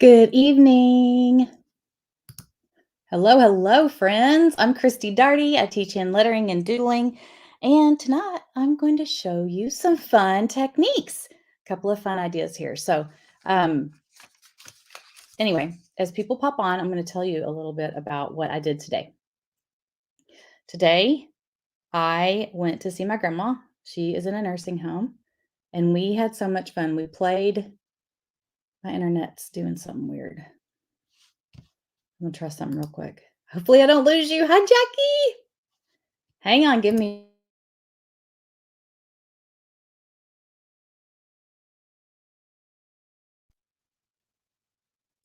Good evening. Hello, friends. I'm Christy Darty. I teach hand lettering and doodling. And tonight I'm going to show you some fun techniques. A couple of fun ideas here. Um, anyway, as people pop on, I'm going to tell you a little bit about what I did today. Today, I went to see my grandma. She is in a nursing home, and we had so much fun. We played. My internet's doing something weird. I'm gonna try something real quick. Hopefully I don't lose you. Hi, Jackie. Hang on, give me.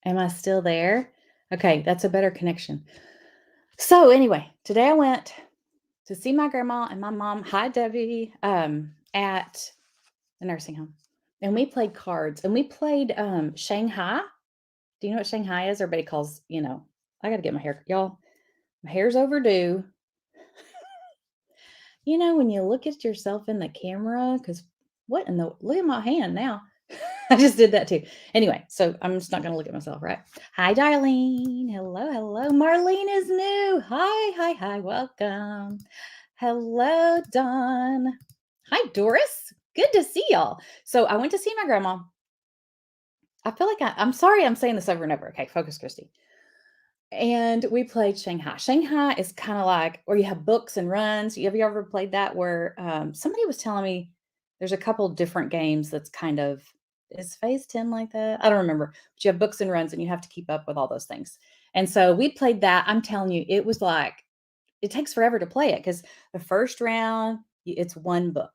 Am I still there? Okay, that's a better connection. So anyway, today I went to see my grandma and my mom. Hi, Debbie. At the nursing home, and we played cards. And we played Shanghai. Do you know what Shanghai is? Everybody calls. I got to get my hair, y'all. My hair's overdue. When you look at yourself in the camera, because what in the look at my hand now. I just did that too. Anyway, so I'm just not going to look at myself, right? Hi, Darlene. Hello. Marlene is new. Hi. Welcome. Hello, Dawn. Hi, Doris. Good to see y'all. So I went to see my grandma. I feel like I'm sorry I'm saying this over and over. Okay, focus, Christy. And we played Shanghai. Shanghai is kind of like where you have books and runs. Have you ever played that where somebody was telling me there's a couple different games that's kind of, is phase 10 like that? I don't remember. But you have books and runs and you have to keep up with all those things. And so we played that. I'm telling you, it was like, it takes forever to play it because the first round, it's one book.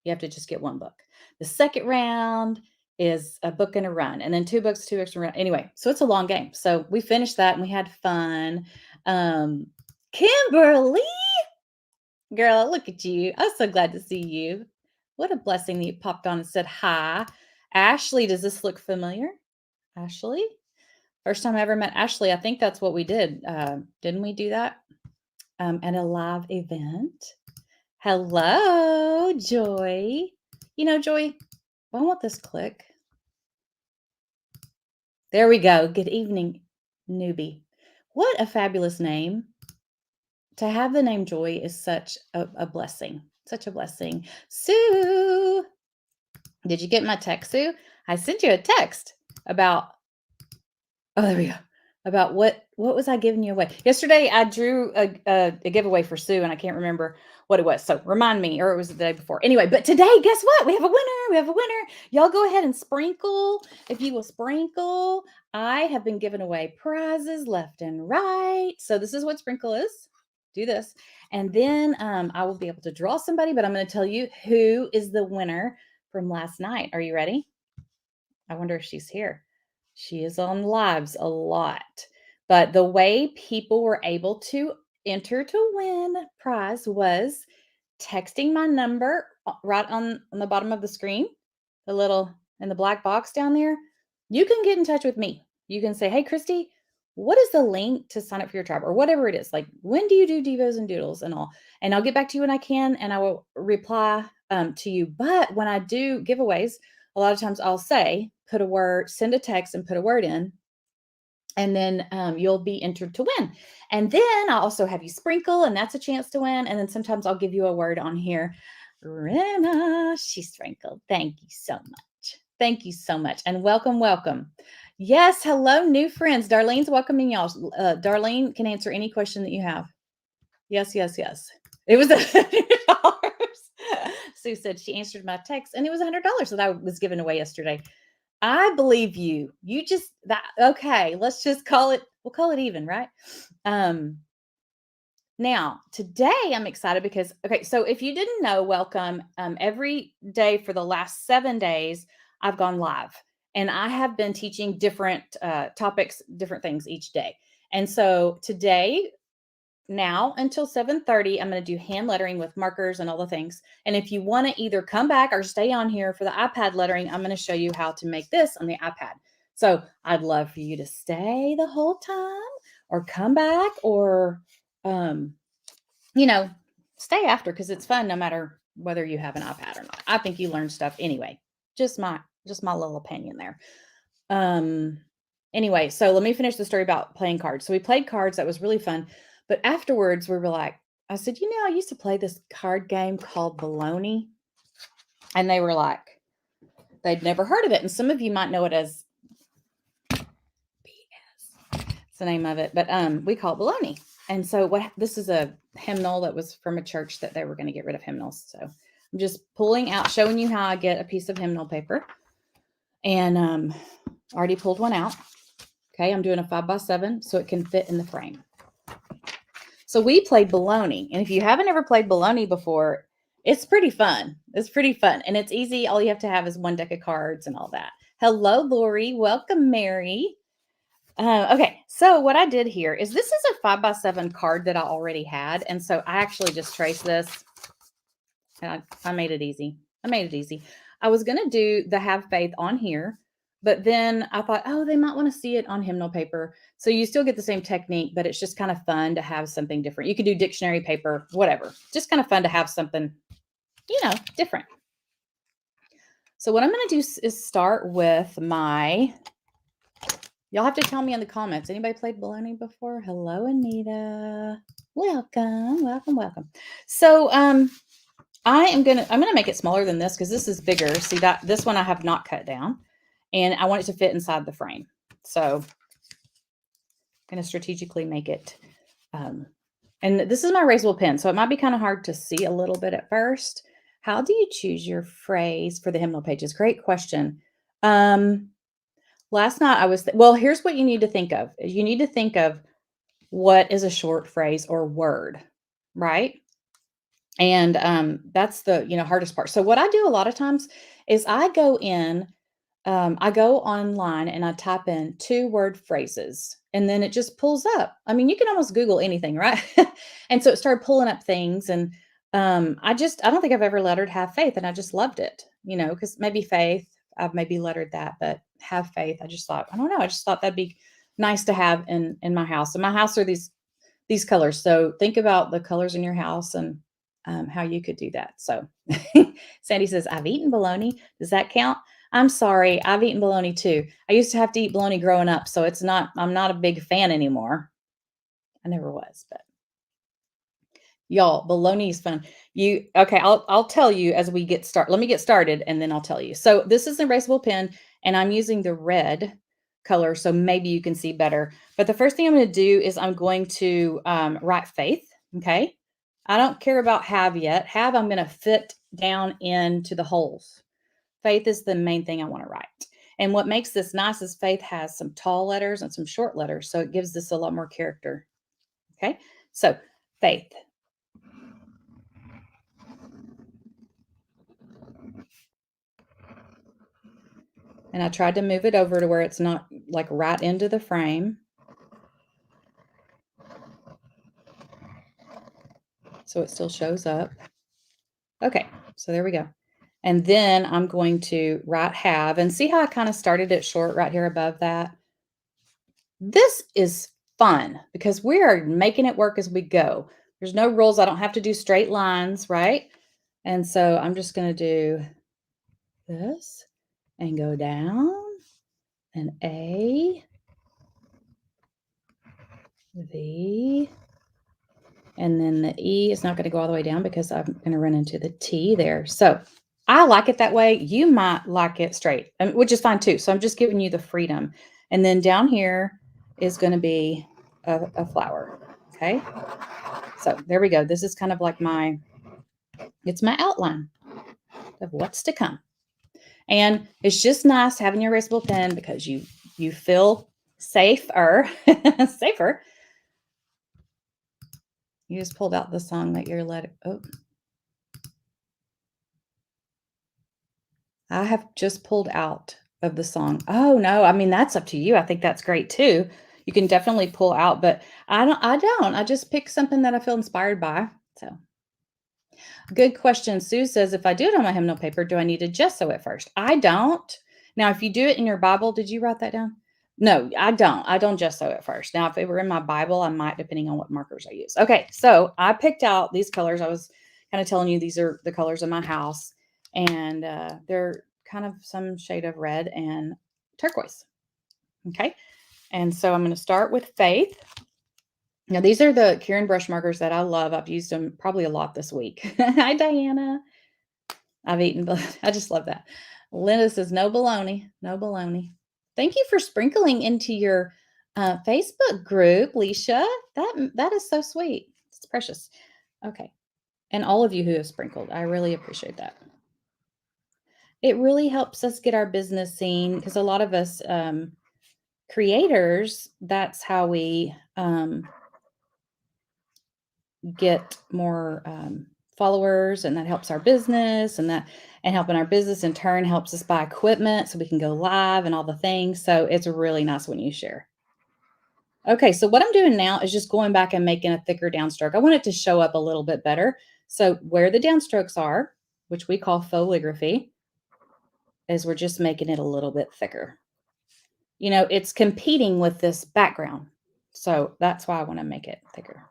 You have to just get one book. The second round is a book and a run, and then two books, two extra run. Anyway, so it's a long game. So we finished that and we had fun. Kimberly, girl, look at you. I'm so glad to see you. What a blessing that you popped on and said hi. Ashley, does this look familiar? Ashley? First time I ever met Ashley. I think that's what we did. Didn't we do that? At a live event. Hello, Joy. Joy, why won't this click? There we go. Good evening, newbie. What a fabulous name. To have the name Joy is such a blessing. Such a blessing. Sue, did you get my text, Sue? I sent you a text about, oh, there we go. About what was I giving you away? Yesterday, I drew a giveaway for Sue, and I can't remember what it was. So remind me, or it was the day before. Anyway, but today, guess what? We have a winner. Y'all go ahead and sprinkle. If you will sprinkle, I have been giving away prizes left and right. So this is what sprinkle is. Do this. And then I will be able to draw somebody, but I'm going to tell you who is the winner from last night. Are you ready? I wonder if she's here. She is on lives a lot. But the way people were able to enter to win prize was texting my number right on the bottom of the screen, the little in the black box down there. You can get in touch with me. You can say, hey, Christy, what is the link to sign up for your tribe or whatever it is? Like, when do you do devos and doodles and all? And I'll get back to you when I can, and I will reply to you. But when I do giveaways, a lot of times I'll say, put a word, send a text and put a word in, and then you'll be entered to win. And then I'll also have you sprinkle, and that's a chance to win. And then sometimes I'll give you a word on here. Rena, she sprinkled. Thank you so much. Thank you so much. And welcome. Yes, hello, new friends. Darlene's welcoming y'all. Darlene can answer any question that you have. Yes. It was $100. Sue said she answered my text, and it was $100 that I was giving away yesterday. I believe you. You just that okay, let's just call it, we'll call it even, right? Now, today I'm excited because, okay, so if you didn't know, welcome. Every day for the last 7 days, I've gone live, and I have been teaching different topics, different things each day. And so today, now until 7:30, I'm going to do hand lettering with markers and all the things. And if you want to either come back or stay on here for the iPad lettering, I'm going to show you how to make this on the iPad. So I'd love for you to stay the whole time or come back or, stay after, because it's fun no matter whether you have an iPad or not. I think you learn stuff anyway. Just my little opinion there. Anyway, so let me finish the story about playing cards. So we played cards. That was really fun. But afterwards, we were like, I said, I used to play this card game called Baloney. And they were like, they'd never heard of it. And some of you might know it as BS. It's the name of it. But we call it Baloney. And so this is a hymnal that was from a church that they were going to get rid of hymnals. So I'm just pulling out, showing you how I get a piece of hymnal paper. And already pulled one out. Okay, I'm doing a 5x7 so it can fit in the frame. So we played baloney. And if you haven't ever played baloney before, it's pretty fun. It's pretty fun. And it's easy. All you have to have is one deck of cards and all that. Hello, Lori. Welcome, Mary. Okay, so what I did here is this is a 5x7 card that I already had. And so I actually just traced this. And I made it easy. I was going to do the have faith on here. But then I thought, oh, they might want to see it on hymnal paper. So you still get the same technique, but it's just kind of fun to have something different. You could do dictionary paper, whatever. Just kind of fun to have something, different. So what I'm going to do is start with y'all have to tell me in the comments. Anybody played baloney before? Hello, Anita. Welcome. So I'm gonna make it smaller than this because this is bigger. See that this one I have not cut down. And I want it to fit inside the frame. So I'm going to strategically make it. And this is my erasable pen, so it might be kind of hard to see a little bit at first. How do you choose your phrase for the hymnal pages? Great question. Last night well, here's what you need to think of. You need to think of what is a short phrase or word, right? And that's the, hardest part. So what I do a lot of times is I go online and I type in 2-word phrases and then it just pulls up. I mean, you can almost Google anything, right? And so it started pulling up things. And I don't think I've ever lettered have faith. And I just loved it, because maybe faith, I've maybe lettered that, but have faith. I just thought that'd be nice to have in my house. And my house are these colors. So think about the colors in your house and how you could do that. So Sandy says, I've eaten bologna. Does that count? I'm sorry. I've eaten bologna too. I used to have to eat bologna growing up. So I'm not a big fan anymore. I never was, but y'all, bologna is fun. Okay. I'll tell you as we get started. Let me get started and then I'll tell you. So this is an erasable pen and I'm using the red color. So maybe you can see better, but the first thing I'm going to do is I'm going to write faith. Okay. I don't care about have yet. Have, I'm going to fit down into the holes. Faith is the main thing I want to write. And what makes this nice is faith has some tall letters and some short letters. So it gives this a lot more character. Okay. So faith. And I tried to move it over to where it's not like right into the frame. So it still shows up. Okay. So there we go. And then I'm going to write have and see how I kind of started it short right here above that. This is fun because we are making it work as we go. There's no rules. I don't have to do straight lines, right? And so I'm just going to do this and go down and A, V, and then the E is not going to go all the way down because I'm going to run into the T there. So I like it that way. You might like it straight, which is fine too. So I'm just giving you the freedom. And then down here is going to be a flower. Okay. So there we go. This is kind of like it's my outline of what's to come. And it's just nice having your erasable pen because you feel safer. Safer. You just pulled out the song that you're letting. Oh. I have just pulled out of the song. Oh no, I mean that's up to you. I think that's great too. You can definitely pull out, but I don't. I just pick something that I feel inspired by. So good question. Sue says, if I do it on my hymnal paper, do I need to gesso it first? I don't. Now, if you do it in your Bible, did you write that down? No, I don't. I don't gesso it first. Now, if it were in my Bible, I might, depending on what markers I use. Okay, so I picked out these colors. I was kind of telling you these are the colors of my house, and they're kind of some shade of red and turquoise. Okay, And so I'm going to start with Faith. Now, these are the Kieran brush markers that I love. I've used them probably a lot this week. Hi, Diana. I've eaten, but I just love that. Linda says, no baloney, no baloney. Thank you for sprinkling into your Facebook group, Leisha. That is so sweet. It's precious. Okay. And all of you who have sprinkled, I really appreciate that. It really helps us get our business seen because a lot of us creators, that's how we get more followers, and that helps our business, and helping our business in turn helps us buy equipment so we can go live and all the things. So it's really nice when you share. Okay, so what I'm doing now is just going back and making a thicker downstroke. I want it to show up a little bit better. So where the downstrokes are, which we call foligraphy, is we're just making it a little bit thicker. You know, it's competing with this background. So that's why I want to make it thicker.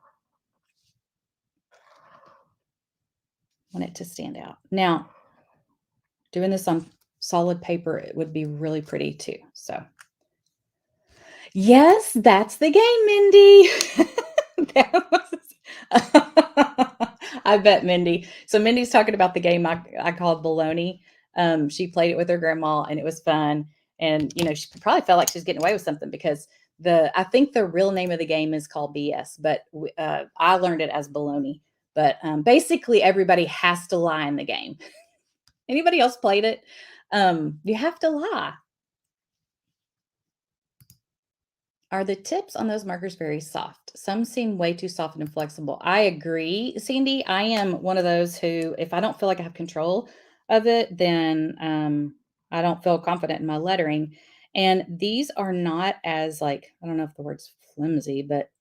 I want it to stand out. Now, doing this on solid paper, it would be really pretty too. So, yes, that's the game, Mindy. I bet Mindy. So Mindy's talking about the game I called Baloney. She played it with her grandma, and it was fun. And you know, she probably felt like she was getting away with something because I think the real name of the game is called BS, but I learned it as Baloney. But basically, everybody has to lie in the game. Anybody else played it? You have to lie. Are the tips on those markers very soft? Some seem way too soft and inflexible. I agree, Sandy. I am one of those who, if I don't feel like I have control of it, then I don't feel confident in my lettering. And these are not as like, I don't know if the word's flimsy, but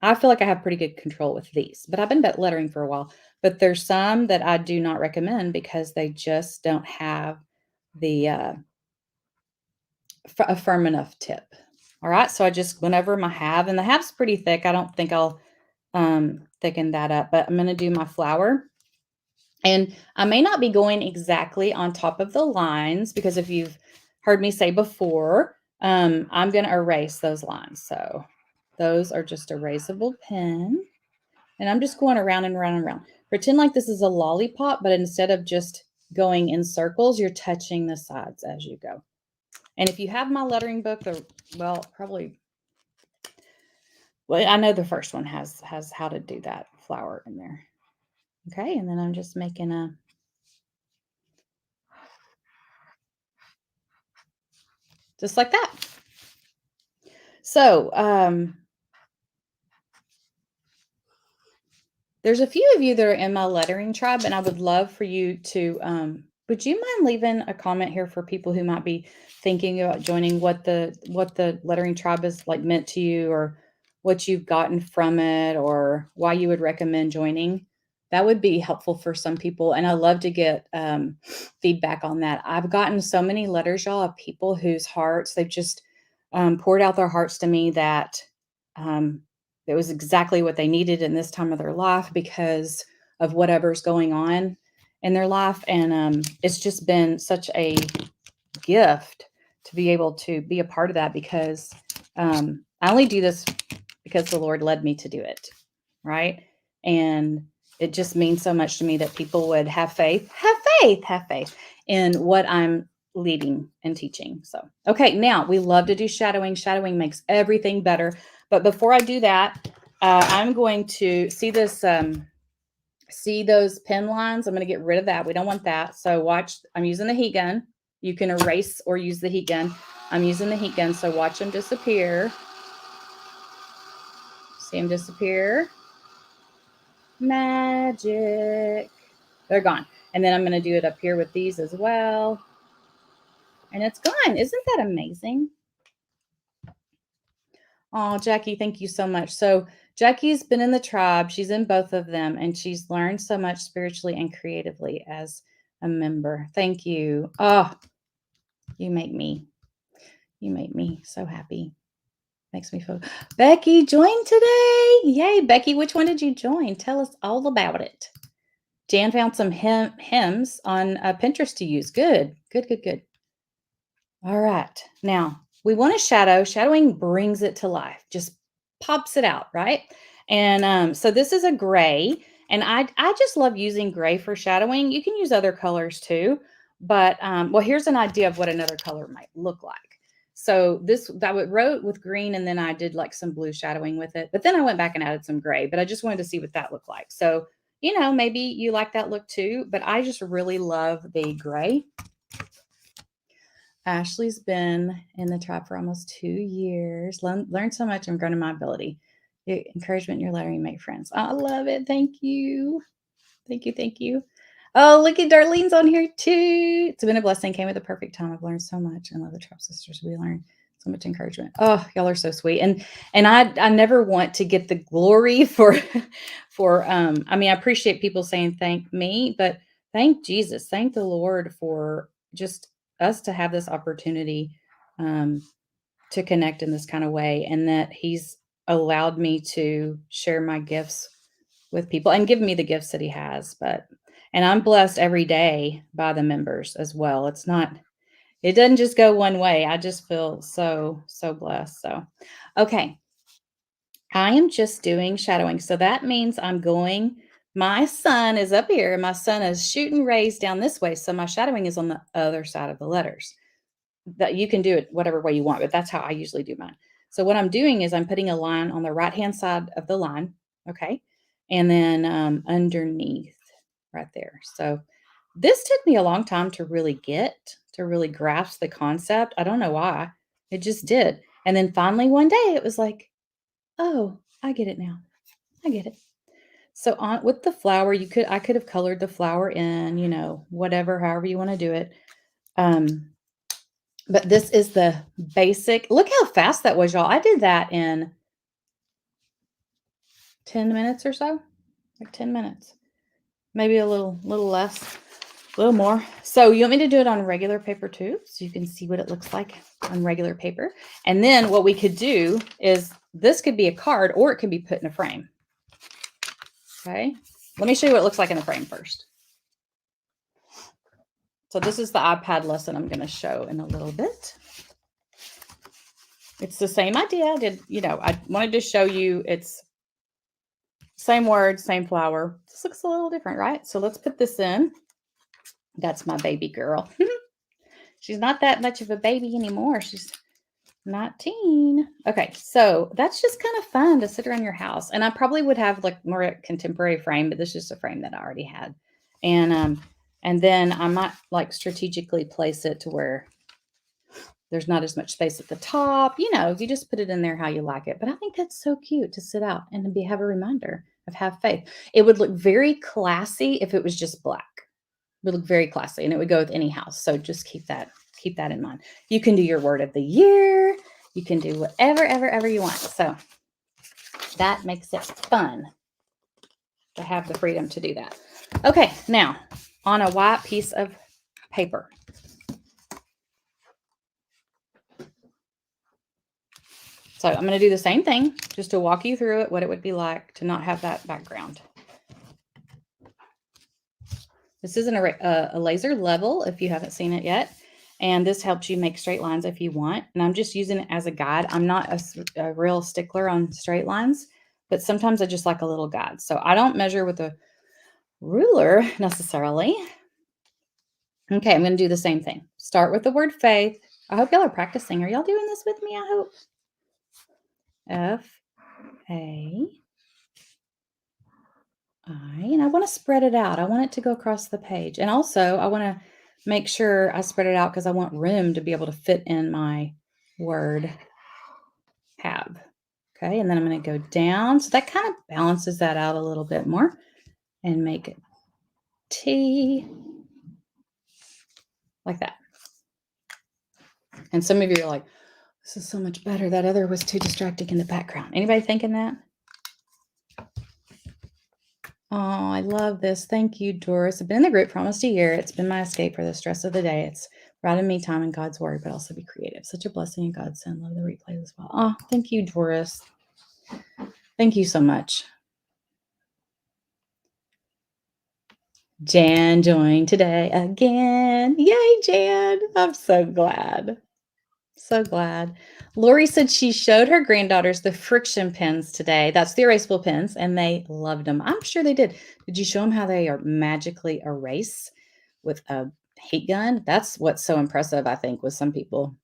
I feel like I have pretty good control with these. But I've been lettering for a while. But there's some that I do not recommend because they just don't have the a firm enough tip. All right, so I just went over my half, and the half's pretty thick. I don't think I'll thicken that up, but I'm going to do my flower. And I may not be going exactly on top of the lines because if you've heard me say before, I'm going to erase those lines. So those are just erasable pen. And I'm just going around and around and around. Pretend like this is a lollipop, but instead of just going in circles, you're touching the sides as you go. And if you have my lettering book, well, I know the first one has how to do that flower in there. Okay, and then I'm just making just like that. So, there's a few of you that are in my lettering tribe, and I would love for you to, would you mind leaving a comment here for people who might be thinking about joining, what the lettering tribe is like meant to you, or what you've gotten from it, or why you would recommend joining? That would be helpful for some people. And I love to get feedback on that. I've gotten so many letters, y'all, of people whose hearts, they've just poured out their hearts to me that it was exactly what they needed in this time of their life because of whatever's going on in their life. And it's just been such a gift to be able to be a part of that because I only do this because the Lord led me to do it. Right. And it just means so much to me that people would have faith in what I'm leading and teaching. So, okay, now we love to do shadowing. Shadowing makes everything better. But before I do that, I'm going to see this, see those pen lines. I'm going to get rid of that. We don't want that. So watch, I'm using the heat gun. You can erase or use the heat gun. I'm using the heat gun. So watch them disappear. See them disappear. Magic. They're gone. And then I'm going to do it up here with these as well. And it's gone. Isn't that amazing? Oh, Jackie, thank you so much. So Jackie's been in the tribe. She's in both of them, and she's learned so much spiritually and creatively as a member. Thank you. Oh, you make me so happy. Makes me feel. Becky joined today. Yay, Becky. Which one did you join? Tell us all about it. Jan found some hymns on Pinterest to use. Good. All right. Now, we want a shadow. Shadowing brings it to life, just pops it out, right? And so this is a gray, and I just love using gray for shadowing. You can use other colors too, but well, here's an idea of what another color might look like. So this I would wrote with green, and then I did like some blue shadowing with it. But then I went back and added some gray. But I just wanted to see what that looked like. So maybe you like that look too. But I just really love the gray. Ashley's been in the tribe for almost 2 years. Learned so much and grown in my ability. Your encouragement in your lettering make friends. I love it. Thank you. Thank you. Thank you. Oh, look at Darlene's on here too. It's been a blessing. Came at the perfect time. I've learned so much and love the Tribe Sisters. We learned so much encouragement. Oh, y'all are so sweet. And I never want to get the glory for I mean, I appreciate people saying thank me, but thank Jesus. Thank the Lord for just us to have this opportunity to connect in this kind of way, and that He's allowed me to share my gifts with people and give me the gifts that He has. And I'm blessed every day by the members as well. It doesn't just go one way. I just feel so, so blessed. So, okay. I am just doing shadowing. So that means my sun is up here and my sun is shooting rays down this way. So my shadowing is on the other side of the letters. That you can do it whatever way you want, but that's how I usually do mine. So what I'm doing is I'm putting a line on the right-hand side of the line. Okay. And then underneath right there. So this took me a long time to really grasp the concept. I don't know why. It just did. And then finally one day it was like, oh, I get it now. I get it. So on with the flower, I could have colored the flower in, whatever, however you want to do it. But this is the basic. Look how fast that was, y'all. I did that in 10 minutes or so, like 10 minutes, maybe a little less, a little more. So you want me to do it on regular paper too, so you can see what it looks like on regular paper. And then what we could do is this could be a card or it could be put in a frame. Okay. Let me show you what it looks like in the frame first. So this is the iPad lesson I'm going to show in a little bit. It's the same idea. I wanted to show you it's same word, same flower. This looks a little different, right? So let's put this in. That's my baby girl. She's not that much of a baby anymore. She's 19. Okay, so that's just kind of fun to sit around your house. And I probably would have like more contemporary frame, but this is just a frame that I already had. And then I might like strategically place it to where there's not as much space at the top. You just put it in there how you like it. But I think that's so cute to sit out and have a reminder of have faith. It would look very classy if it was just black. It would look very classy and it would go with any house. So just keep that in mind. You can do your word of the year. You can do whatever, ever you want. So that makes it fun to have the freedom to do that. Okay, now on a white piece of paper. So I'm going to do the same thing just to walk you through it, what it would be like to not have that background. This isn't a laser level if you haven't seen it yet. And this helps you make straight lines if you want. And I'm just using it as a guide. I'm not a real stickler on straight lines, but sometimes I just like a little guide. So I don't measure with a ruler necessarily. Okay, I'm going to do the same thing. Start with the word faith. I hope y'all are practicing. Are y'all doing this with me? I hope. F-A-I. And I want to spread it out. I want it to go across the page. And also I want to make sure I spread it out because I want room to be able to fit in my word have. Okay, and then I'm going to go down. So that kind of balances that out a little bit more and make it T like that. And some of you are like, this is so much better. That other was too distracting in the background. Anybody thinking that? Oh, I love this. Thank you, Doris. I've been in the group for almost a year. It's been my escape for the stress of the day. It's writing me time in God's word, but also be creative. Such a blessing in God's son. Love the replay as well. Oh, thank you, Doris. Thank you so much. Jan joined today again. Yay, Jan. I'm so glad. So glad. Lori said she showed her granddaughters the friction pens today. That's the erasable pens, and they loved them. I'm sure they did. Did you show them how they are magically erase with a heat gun? That's what's so impressive, I think, with some people.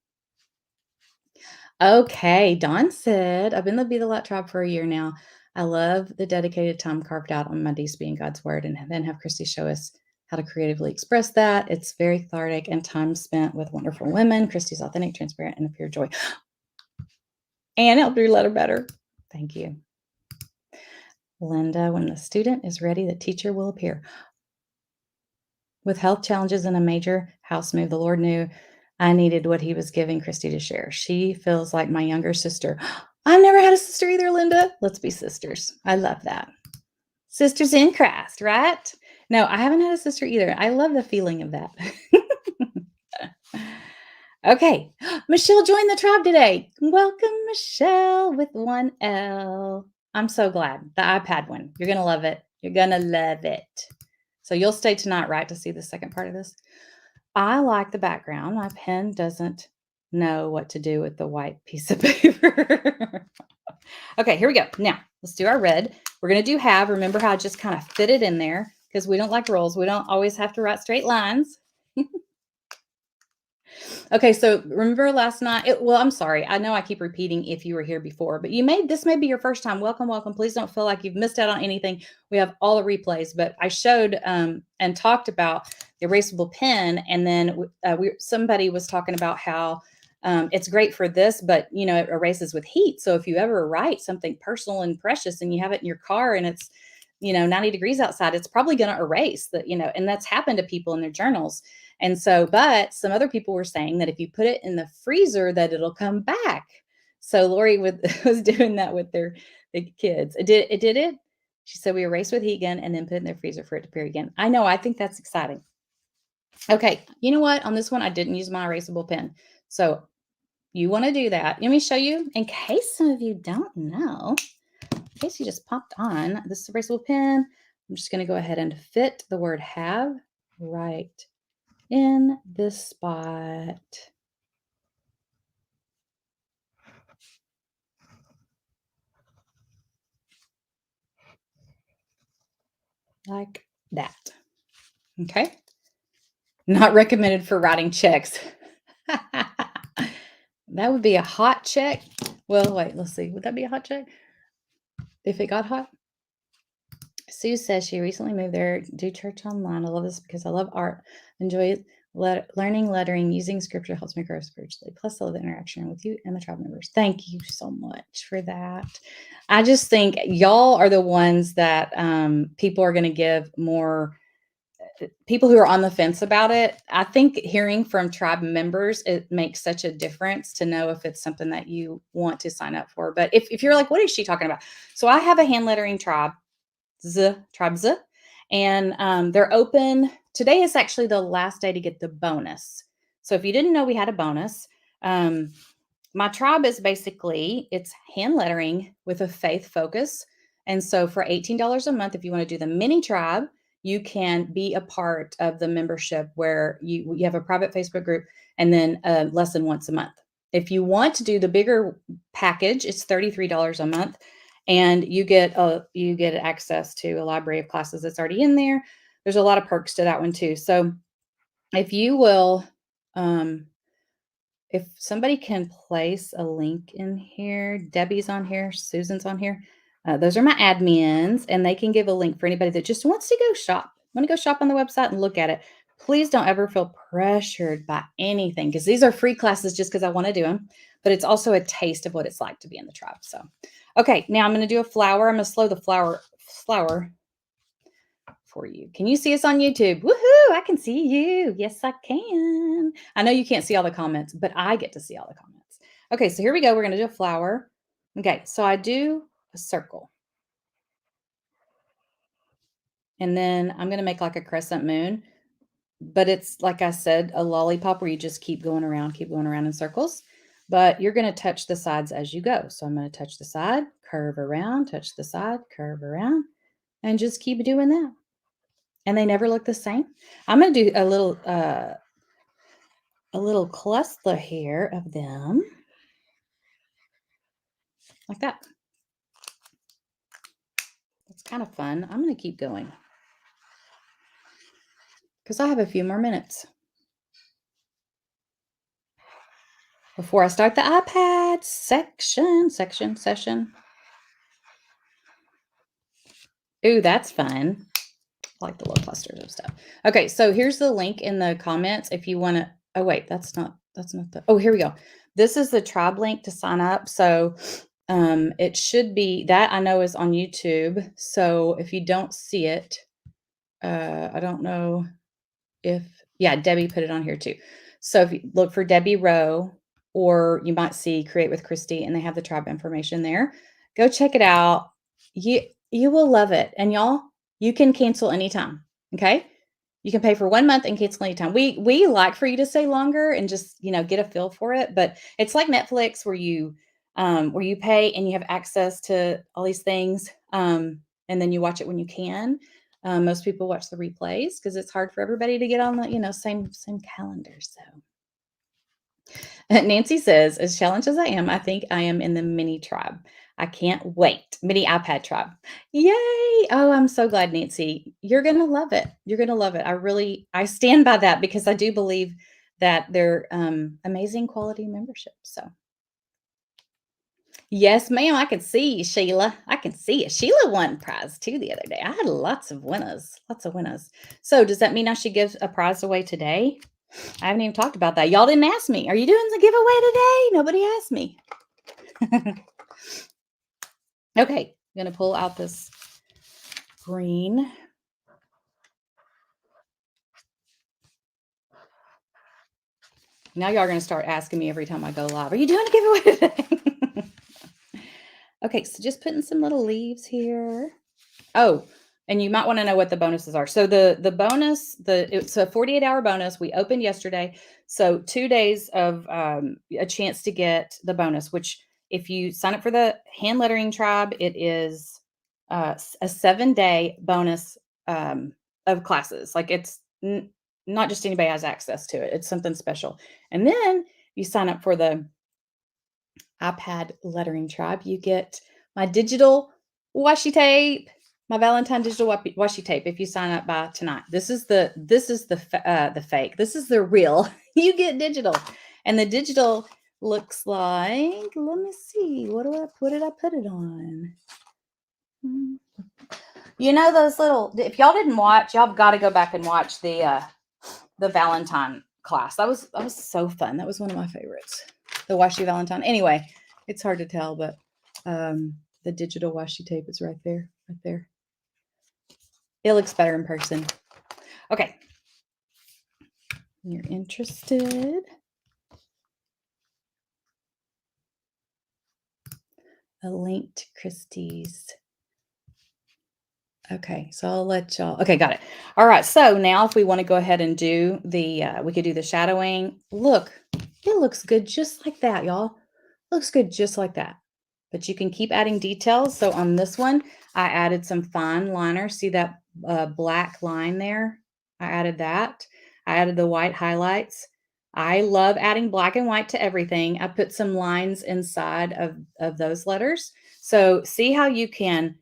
Okay, Dawn said, I've been the Be the Light Tribe for a year now. I love the dedicated time carved out on Mondays being God's Word, and then have Christy show us how to creatively express that. It's very cathartic and time spent with wonderful women. Christy's authentic, transparent, and a pure joy. And help your letter better. Thank you. Linda, when the student is ready, the teacher will appear. With health challenges and a major house move, the Lord knew I needed what he was giving Christy to share. She feels like my younger sister. I've never had a sister either, Linda. Let's be sisters. I love that. Sisters in Christ, right? No, I haven't had a sister either. I love the feeling of that. Okay, Michelle joined the tribe today. Welcome, Michelle, with one L. I'm so glad. The iPad one. You're going to love it. You're going to love it. So you'll stay tonight, right, to see the second part of this? I like the background. My pen doesn't know what to do with the white piece of paper. Okay, here we go. Now, let's do our red. We're going to do have. Remember how I just kind of fit it in there because we don't like rolls. We don't always have to write straight lines. Okay, so remember last night? Well, I'm sorry. I know I keep repeating if you were here before, but this may be your first time. Welcome, welcome. Please don't feel like you've missed out on anything. We have all the replays, but I showed and talked about the erasable pen, and then somebody was talking about how it's great for this, but it erases with heat. So if you ever write something personal and precious, and you have it in your car, and it's 90 degrees outside, it's probably going to erase that. And that's happened to people in their journals. And so, but some other people were saying that if you put it in the freezer, that it'll come back. So Lori was doing that with the kids. It did it. She said we erase with heat gun and then put it in the freezer for it to appear again. I know. I think that's exciting. Okay. You know what? On this one, I didn't use my erasable pen. So you want to do that. Let me show you in case some of you don't know. In case you just popped on this erasable pen, I'm just going to go ahead and fit the word have right in this spot. Like that. Okay. Not recommended for writing checks. That would be a hot check. Well, wait, let's see. Would that be a hot check? If it got hot? Sue says she recently moved there, do church online. I love this because I love art. Enjoy learning lettering, using scripture helps me grow spiritually. Plus, I love the interaction with you and the tribe members. Thank you so much for that. I just think y'all are the ones that people are going to give more. People who are on the fence about it. I think hearing from tribe members, it makes such a difference to know if it's something that you want to sign up for. But if you're like, what is she talking about? So I have a hand lettering tribe. Tribes, and they're open. Today is actually the last day to get the bonus. So if you didn't know we had a bonus, my tribe is basically, it's hand lettering with a faith focus. And so for $18 a month, if you want to do the mini tribe, you can be a part of the membership where you have a private Facebook group and then a lesson once a month. If you want to do the bigger package, it's $33 a month. And you get access to a library of classes that's already in there. There's a lot of perks to that one too. So if you will, if somebody can place a link in here, Debbie's on here, Susan's on here. Those are my admins, and they can give a link for anybody that just wants to go shop. Want to go shop on the website and look at it. Please don't ever feel pressured by anything, because these are free classes just because I want to do them. But it's also a taste of what it's like to be in the tribe. So, okay, now I'm going to do a flower. I'm going to slow the flower for you. Can you see us on YouTube? Woohoo! I can see you. Yes, I can. I know you can't see all the comments, but I get to see all the comments. Okay, so here we go. We're going to do a flower. Okay, so I do a circle. And then I'm going to make like a crescent moon. But it's, like I said, a lollipop where you just keep going around in circles. But you're going to touch the sides as you go. So I'm going to touch the side, curve around, touch the side, curve around, and just keep doing that. And they never look the same. I'm going to do a little a little cluster here of them, like that. It's kind of fun. I'm going to keep going because I have a few more minutes before I start the iPad session. Ooh, that's fun. I like the little clusters of stuff. Okay, so here's the link in the comments if you want to. Oh wait, that's not the. Oh, here we go. This is the tribe link to sign up. So it should be that I know is on YouTube. So if you don't see it, I don't know if yeah, Debbie put it on here too. So if you look for Debbie Rowe, or you might see Create with Christy, and they have the tribe information there. Go check it out. You will love it. And y'all, you can cancel anytime. Okay. You can pay for 1 month and cancel anytime. We like for you to stay longer and just, get a feel for it. But it's like Netflix where you pay and you have access to all these things. And then you watch it when you can. Most people watch the replays because it's hard for everybody to get on the, same calendar. So Nancy says, as challenged as I am, I think I am in the mini tribe. I can't wait. Mini iPad tribe. Yay. Oh, I'm so glad, Nancy. You're going to love it. You're going to love it. I stand by that because I do believe that they're amazing quality memberships. So yes, ma'am. I can see you, Sheila. I can see it. Sheila won prize too the other day. I had lots of winners. Lots of winners. So does that mean I should give a prize away today? I haven't even talked about that. Y'all didn't ask me. Are you doing the giveaway today? Nobody asked me. Okay, I'm going to pull out this green. Now y'all are going to start asking me every time I go live, are you doing a giveaway today? Okay, so just putting some little leaves here. Oh, and you might want to know what the bonuses are. So the bonus, it's a 48-hour bonus. We opened yesterday. So 2 days of a chance to get the bonus, which if you sign up for the hand lettering tribe, it is a 7-day bonus of classes. Like it's not just anybody has access to it. It's something special. And then you sign up for the iPad lettering tribe, you get my digital washi tape, my Valentine digital washi tape. If you sign up by tonight, this is the fake. This is the real. You get digital, and the digital looks like. Let me see. What did I put it on? Those little. If y'all didn't watch, y'all got to go back and watch the Valentine class. That was so fun. That was one of my favorites. The washi Valentine. Anyway, it's hard to tell, but the digital washi tape is right there. It looks better in person. Okay. You're interested. A link to Christie's. Okay, so I'll let y'all. Okay, got it. All right, so now if we want to go ahead and do we could do the shadowing. Look, it looks good just like that, y'all. Looks good just like that. But you can keep adding details. So on this one, I added some fine liner. See that black line there? I added that. I added the white highlights. I love adding black and white to everything. I put some lines inside of those letters. So see how you can,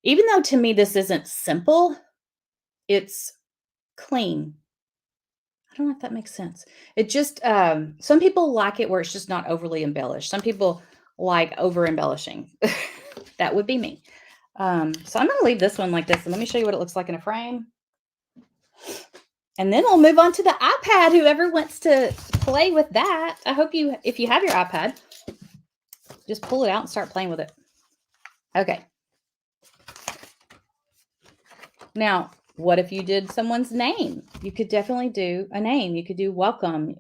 even though to me this isn't simple, it's clean. I don't know if that makes sense. It just, some people like it where it's just not overly embellished. Some people like over embellishing. That would be me. So I'm going to leave this one like this. And let me show you what it looks like in a frame. And then we'll move on to the iPad. Whoever wants to play with that. I hope if you have your iPad, just pull it out and start playing with it. Okay. Now, what if you did someone's name? You could definitely do a name. You could do welcome.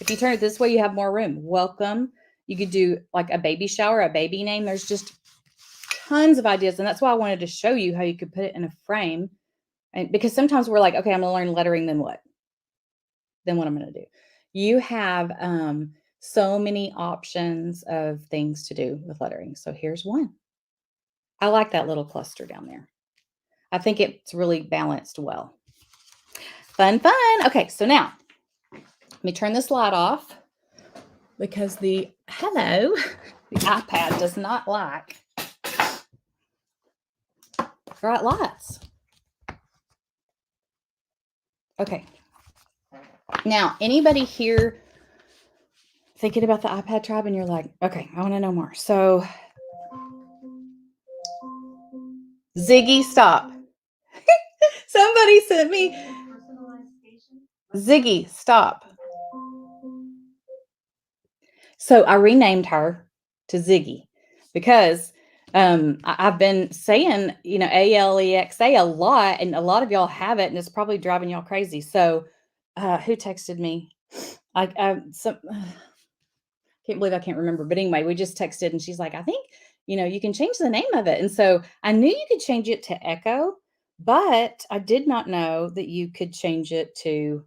If you turn it this way, you have more room. Welcome. You could do like a baby shower, a baby name. There's just tons of ideas. And that's why I wanted to show you how you could put it in a frame. And because sometimes we're like, okay, I'm going to learn lettering, then what? Then what I'm going to do? You have so many options of things to do with lettering. So here's one. I like that little cluster down there. I think it's really balanced well. Fun. Okay, so now Let me turn this light off because the iPad does not like bright lights. Okay. Now, anybody here thinking about the iPad tribe and you're like, okay, I want to know more. So, Ziggy, stop. Somebody sent me, Ziggy, stop. So I renamed her to Ziggy because I've been saying, Alexa a lot, and a lot of y'all have it, and it's probably driving y'all crazy. So who texted me? Can't believe I can't remember. But anyway, we just texted and she's like, I think, you can change the name of it. And so I knew you could change it to Echo, but I did not know that you could change it to,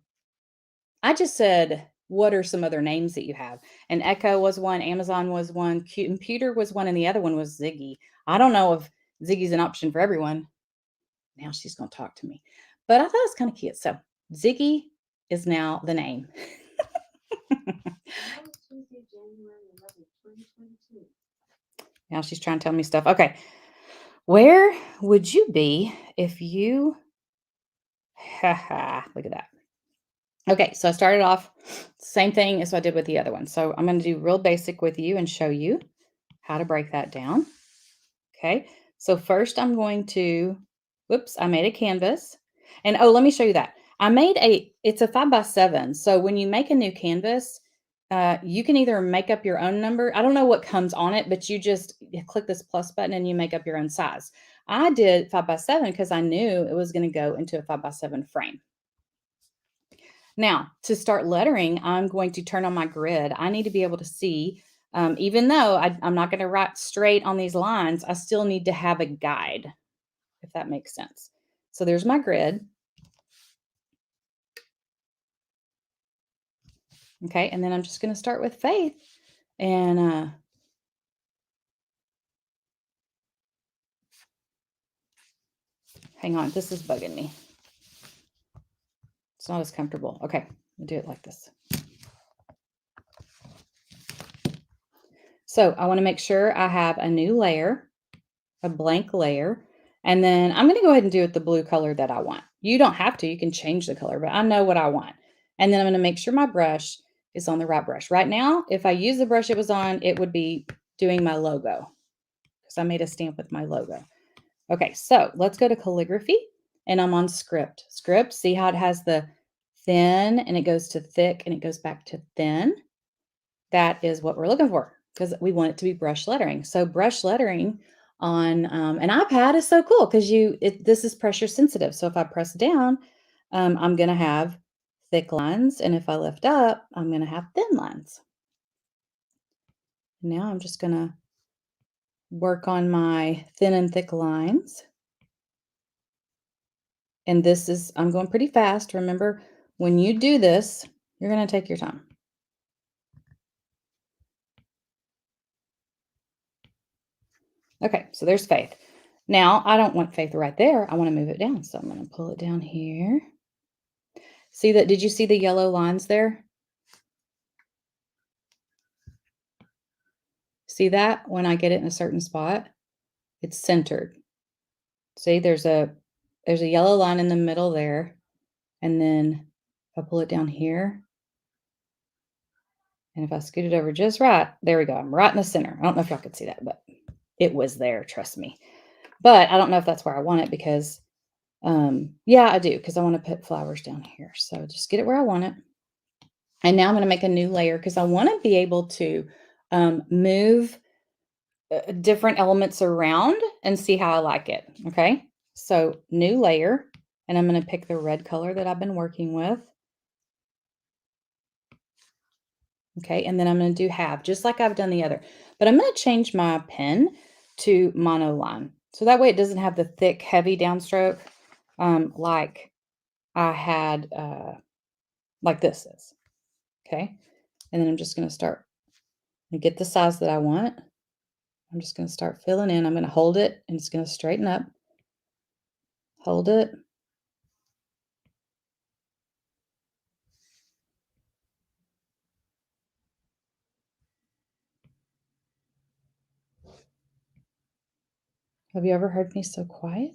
I just said, what are some other names that you have? And Echo was one, Amazon was one, Computer was one, and the other one was Ziggy. I don't know if Ziggy's an option for everyone. Now she's going to talk to me. But I thought it was kind of cute. So Ziggy is now the name. Now she's trying to tell me stuff. Okay. Where would you be if you, look at that. Okay, so I started off same thing as I did with the other one. So I'm going to do real basic with you and show you how to break that down. Okay, so first I'm going to, whoops, I made a canvas. And let me show you that. It's a 5x7. So when you make a new canvas, you can either make up your own number. I don't know what comes on it, but you click this plus button and you make up your own size. I did 5x7 because I knew it was going to go into a 5x7 frame. Now, to start lettering, I'm going to turn on my grid. I need to be able to see, even though I'm not going to write straight on these lines, I still need to have a guide, if that makes sense. So there's my grid. Okay, and then I'm just going to start with Faith. And hang on, this is bugging me. It's not as comfortable. Okay, I'll do it like this. So I want to make sure I have a new layer, a blank layer, and then I'm going to go ahead and do it the blue color that I want. You don't have to, you can change the color, but I know what I want. And then I'm going to make sure my brush is on the right brush. Right now, if I use the brush it was on, it would be doing my logo because I made a stamp with my logo. Okay, so let's go to calligraphy and I'm on script. Script, see how it has the thin and it goes to thick and it goes back to thin. That is what we're looking for because we want it to be brush lettering. So brush lettering on an iPad is so cool because this is pressure sensitive. So if I press down, I'm going to have thick lines. And if I lift up, I'm going to have thin lines. Now I'm just going to work on my thin and thick lines. And I'm going pretty fast. Remember, when you do this, you're going to take your time. Okay, so there's Faith. Now, I don't want Faith right there. I want to move it down. So I'm going to pull it down here. See that? Did you see the yellow lines there? See that? When I get it in a certain spot, it's centered. See, there's a yellow line in the middle there. And then if I pull it down here, and if I scoot it over just right, there we go. I'm right in the center. I don't know if y'all could see that, but it was there, trust me. But I don't know if that's where I want it because, yeah, I do, because I want to put flowers down here. So just get it where I want it. And now I'm going to make a new layer because I want to be able to move different elements around and see how I like it. Okay, so new layer, and I'm going to pick the red color that I've been working with. Okay, and then I'm going to do half, just like I've done the other. But I'm going to change my pen to monoline. So that way it doesn't have the thick, heavy downstroke like I had, like this is. Okay, and then I'm just going to start and get the size that I want. I'm just going to start filling in. I'm going to hold it, and it's going to straighten up. Hold it. Have you ever heard me so quiet?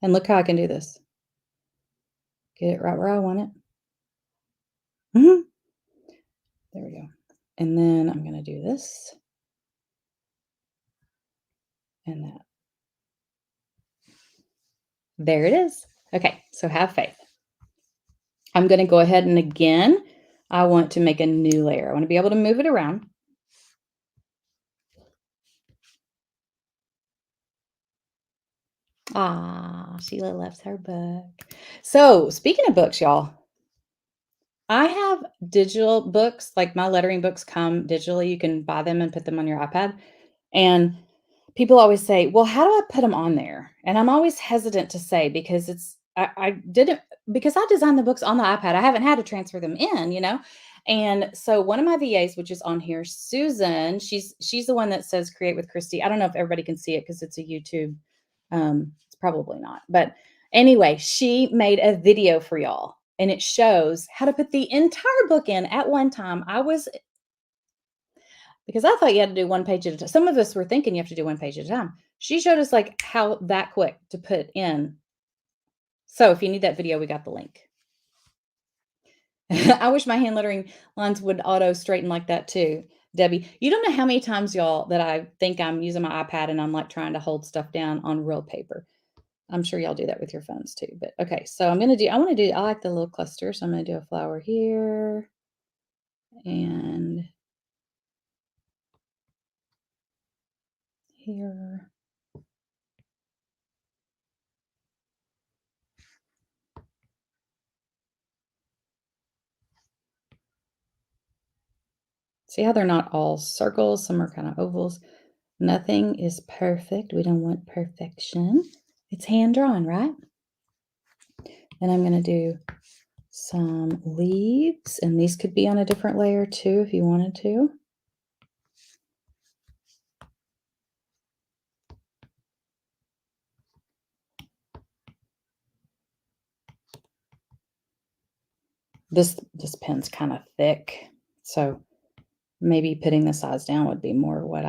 And look how I can do this. Get it right where I want it. Mhm. There we go. And then I'm going to do this and that. There it is. Okay, so have faith. I'm going to go ahead and again, I want to make a new layer. I want to be able to move it around. Ah, Sheila loves her book. So, speaking of books, y'all, I have digital books, like my lettering books come digitally. You can buy them and put them on your iPad. And people always say, "Well, how do I put them on there?" And I'm always hesitant to say because I didn't because I designed the books on the iPad. I haven't had to transfer them in. And so one of my VAs, which is on here, Susan, she's the one that says create with Christy. I don't know if everybody can see it because it's a YouTube. It's probably not. But anyway, she made a video for y'all and it shows how to put the entire book in at one time. Because I thought you had to do one page at a time. Some of us were thinking you have to do one page at a time. She showed us like how that quick to put in. So if you need that video, we got the link. I wish my hand lettering lines would auto straighten like that too, Debbie. You don't know how many times, y'all, that I think I'm using my iPad and I'm like trying to hold stuff down on real paper. I'm sure y'all do that with your phones too. But okay, so I like the little cluster. So I'm going to do a flower here and here. See how they're not all circles? Some are kind of ovals. Nothing is perfect. We don't want perfection. It's hand drawn, right? And I'm going to do some leaves, and these could be on a different layer too if you wanted to. This pen's kind of thick, so maybe putting the size down would be more what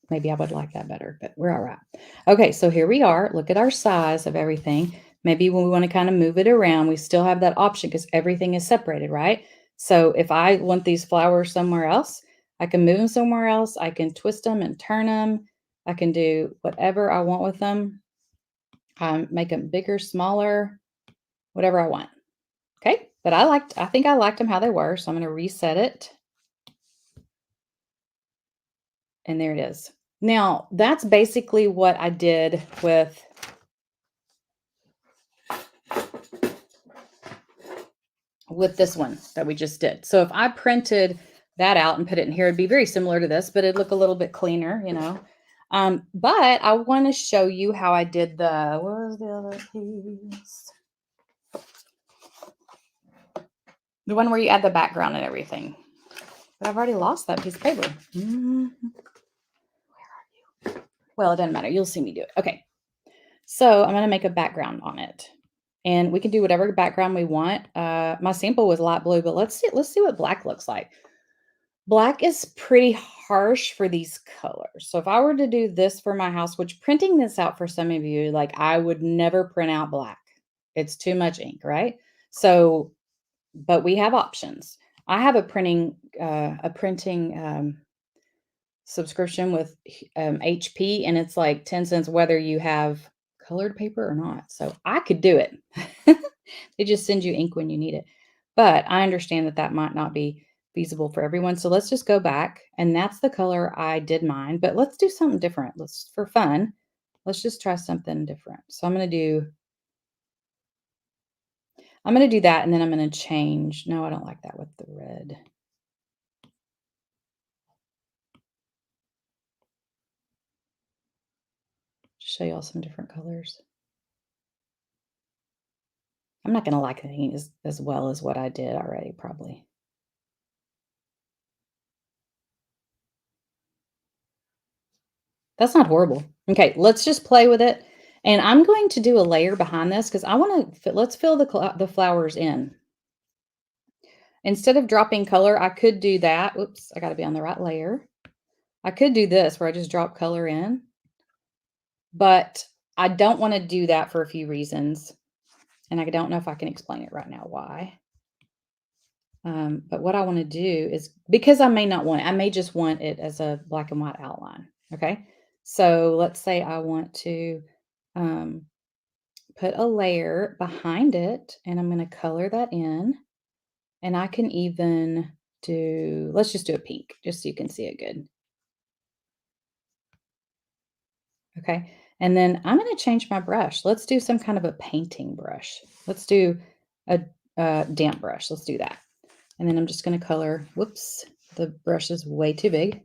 maybe I would like that better, but we're all right. Okay, so here we are. Look at our size of everything. Maybe when we want to kind of move it around, we still have that option because everything is separated, right? So if I want these flowers somewhere else, I can move them somewhere else. I can twist them and turn them. I can do whatever I want with them. Make them bigger, smaller, whatever I want. Okay, but I think I liked them how they were, so I'm going to reset it. And there it is. Now, that's basically what I did with this one that we just did. So if I printed that out and put it in here, it'd be very similar to this, but it'd look a little bit cleaner. But I want to show you how I did what was the other piece? The one where you add the background and everything. But I've already lost that piece of paper. Where are you? Well, it doesn't matter. You'll see me do it. Okay. So I'm going to make a background on it. And we can do whatever background we want. My sample was light blue, but let's see what black looks like. Black is pretty harsh for these colors. So if I were to do this for my house, which printing this out for some of you, like I would never print out black. It's too much ink, right? So, but we have options. I have a printing subscription with HP, and it's like 10 cents whether you have colored paper or not. So I could do it. They just send you ink when you need it. But I understand that might not be feasible for everyone. So let's just go back, and that's the color I did mine. But let's do something different. For fun, let's just try something different. So I'm going to do that, and then I'm going to change. No, I don't like that with the red. Show y'all some different colors. I'm not going to like it as well as what I did already, probably. That's not horrible. Okay, let's just play with it. And I'm going to do a layer behind this because I want to, let's fill the flowers in. Instead of dropping color, I could do that. Oops, I got to be on the right layer. I could do this where I just drop color in. but I don't want to do that for a few reasons. And I don't know if I can explain it right now why. But what I want to do is because I may not want it, I may just want it as a black and white outline. Okay. So let's say I want to um, put a layer behind it and I'm going to color that in. And I can even do, let's just do a pink just so you can see it good. Okay. And then I'm going to change my brush. Let's do some kind of a painting brush. Let's do a damp brush. Let's do that. And then I'm just going to color. Whoops, the brush is way too big.